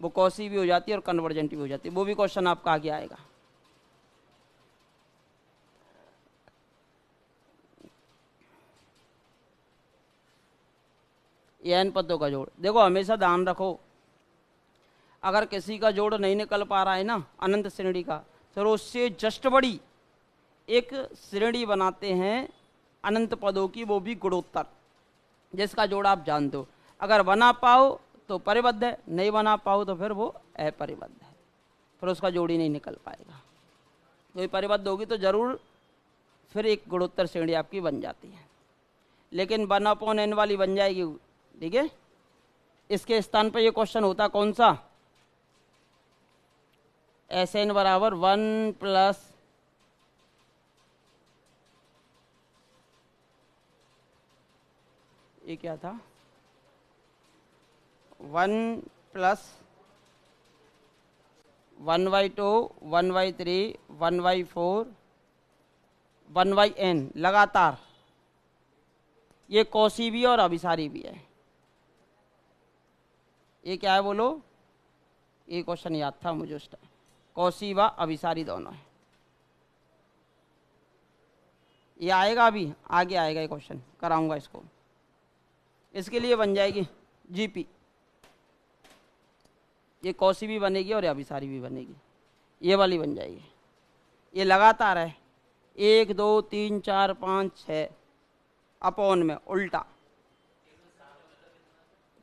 वो कौशी भी हो जाती है और कन्वर्जेंट भी हो जाती है। वो भी क्वेश्चन आपका आगे आएगा। ये n पदों का जोड़, देखो हमेशा ध्यान रखो, अगर किसी का जोड़ नहीं निकल पा रहा है ना अनंत श्रेणी का, तो उससे जस्ट बड़ी एक श्रेणी बनाते हैं अनंत पदों की, वो भी गुणोत्तर, जिसका जोड़ आप जानते हो। अगर बना पाओ तो परिबद्ध है, नहीं बना पाओ तो फिर वो अपरिबद्ध है, फिर उसका जोड़ ही नहीं निकल पाएगा। कोई परिबद्ध होगी तो जरूर फिर एक गुणोत्तर श्रेणी आपकी बन जाती है, लेकिन 1/n वाली बन जाएगी। ठीक है, इसके स्थान पर ये क्वेश्चन होता कौन सा, Sn बराबर 1 + ये क्या था, 1 + 1/2, 1/3, 1/4, 1/n लगातार, ये कौशी भी और अभिसारी भी है। ये क्या है बोलो, ये क्वेश्चन याद था मुझे उस टाइम, कौशी व अभिसारी दोनों है। ये आएगा, अभी आगे आएगा ये क्वेश्चन, कराऊंगा इसको। इसके लिए बन जाएगी जीपी, ये कौशी भी बनेगी और अभिसारी भी बनेगी, ये वाली बन जाएगी। ये लगातार है, 1 2 3 4 5 6 अपॉन में उल्टा,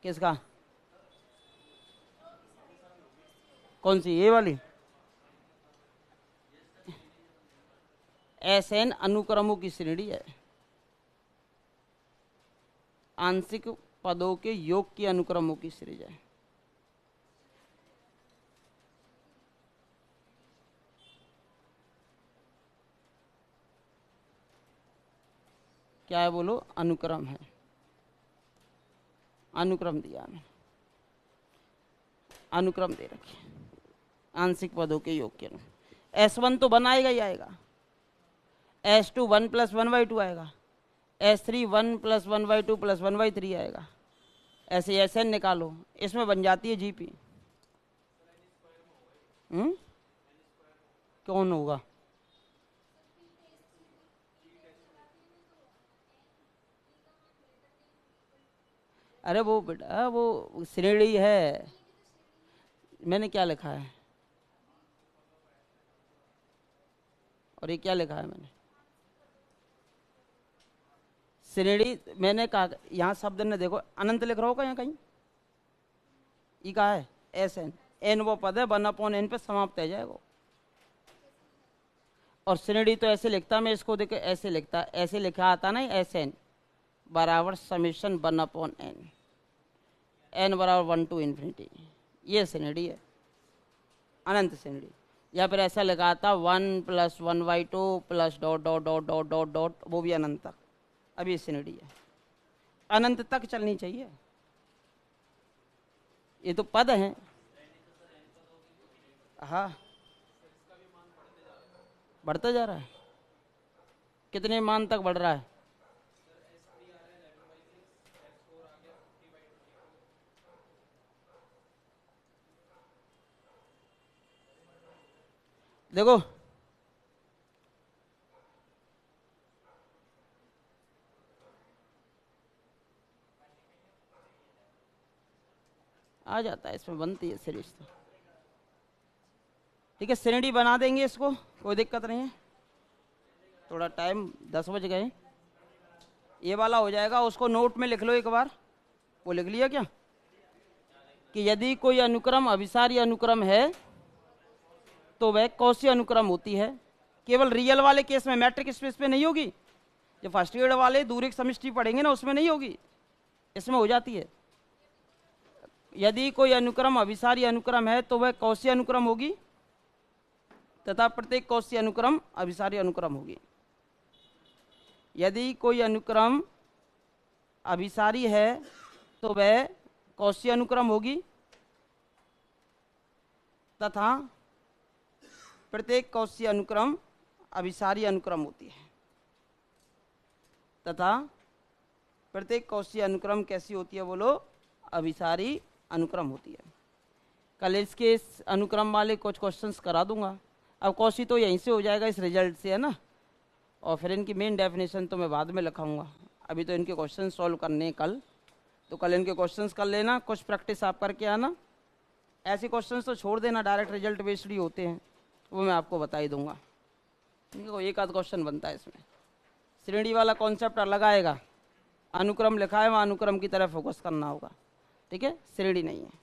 किसका, कौन सी, ये वाली, Sn अनुक्रमों की श्रेणी है, आंशिक पदों के योग की अनुक्रमों की श्रेणी है। क्या है बोलो? अनुक्रम है, अनुक्रम दिया मैंने, अनुक्रम दे रखे आंशिक पदों के योग के। S1 तो 1 आएगा ही आएगा, S2 1 + 1/2 आएगा, S3 1 + 1/2 + 1/3 आएगा। ऐसे Sn निकालो, इसमें बन जाती है GP। कौन होगा? अरे वो बेटा वो श्रेणी है, मैंने क्या लिखा है और ये क्या लिखा है मैंने? श्रेणी मैंने कहा, यहाँ शब्द ने देखो अनंत लिख रहा होगा यहाँ कहीं, ये कहा है Sn, n वो पद है 1/n पे समाप्त है जाएगा। और श्रेणी तो ऐसे लिखता, मैं इसको देखो ऐसे लिखता, ऐसे लिखा आता ना Sn बराबर समेशन 1/n, n बराबर 1 to ∞, ये श्रेणी है, अनंत श्रेणी। या फिर ऐसा लगा आता 1 + 1/2 + ... वो भी अनंत तक, अब ये श्रेणी है, अनंत तक चलनी चाहिए, ये तो पद हैं। हाँ बढ़ता जा रहा है, कितने मान तक बढ़ रहा है? देखो आ जाता है, इसमें बनती है सीरीज तो। ठीक है, श्रेणी बना देंगे इसको, कोई दिक्कत नहीं है। थोड़ा टाइम 10 बज गए, ये वाला हो जाएगा, उसको नोट में लिख लो एक बार। वो लिख लिया क्या? कि यदि कोई अनुक्रम अभिसारी अनुक्रम है तो वह कौशी अनुक्रम होती है। केवल रियल वाले केस में, मैट्रिक स्पेस पे नहीं होगी, जो फर्स्ट ग्रेड वाले दूरिक समष्टि पढ़ेंगे ना उसमें नहीं होगी, इसमें हो जाती है। यदि कोई अनुक्रम अभिसारी अनुक्रम है तो वह कौशी अनुक्रम होगी तथा प्रत्येक कौशी अनुक्रम अभिसारी अनुक्रम होगी। यदि कोई अनुक्रम अभिसारी है तो वह कौशी अनुक्रम होगी तथा प्रत्येक कौशी अनुक्रम अभिसारी अनुक्रम होती है। तथा प्रत्येक कौशी अनुक्रम कैसी होती है बोलो? अभिसारी अनुक्रम होती है। कल इसके इस अनुक्रम वाले कुछ क्वेश्चंस करा दूंगा। अब कौशी तो यहीं से हो जाएगा, इस रिजल्ट से, है ना। और फिर इनकी मेन डेफिनेशन तो मैं बाद में लिखाऊंगा, अभी तो इनके क्वेश्चन सॉल्व करने हैं कल, तो कल इनके क्वेश्चंस कर लेना, कुछ प्रैक्टिस आप करके आना। ऐसे क्वेश्चंस तो छोड़ देना, डायरेक्ट रिजल्ट बेस्ड ही होते हैं, वो मैं आपको बता ही दूंगा। देखो एक आध क्वेश्चन बनता है इसमें। श्रेणी वाला कॉन्सेप्ट अलग आएगा, अनुक्रम लिखा है वहाँ अनुक्रम की तरफ फोकस करना होगा, ठीक है, श्रेणी नहीं है।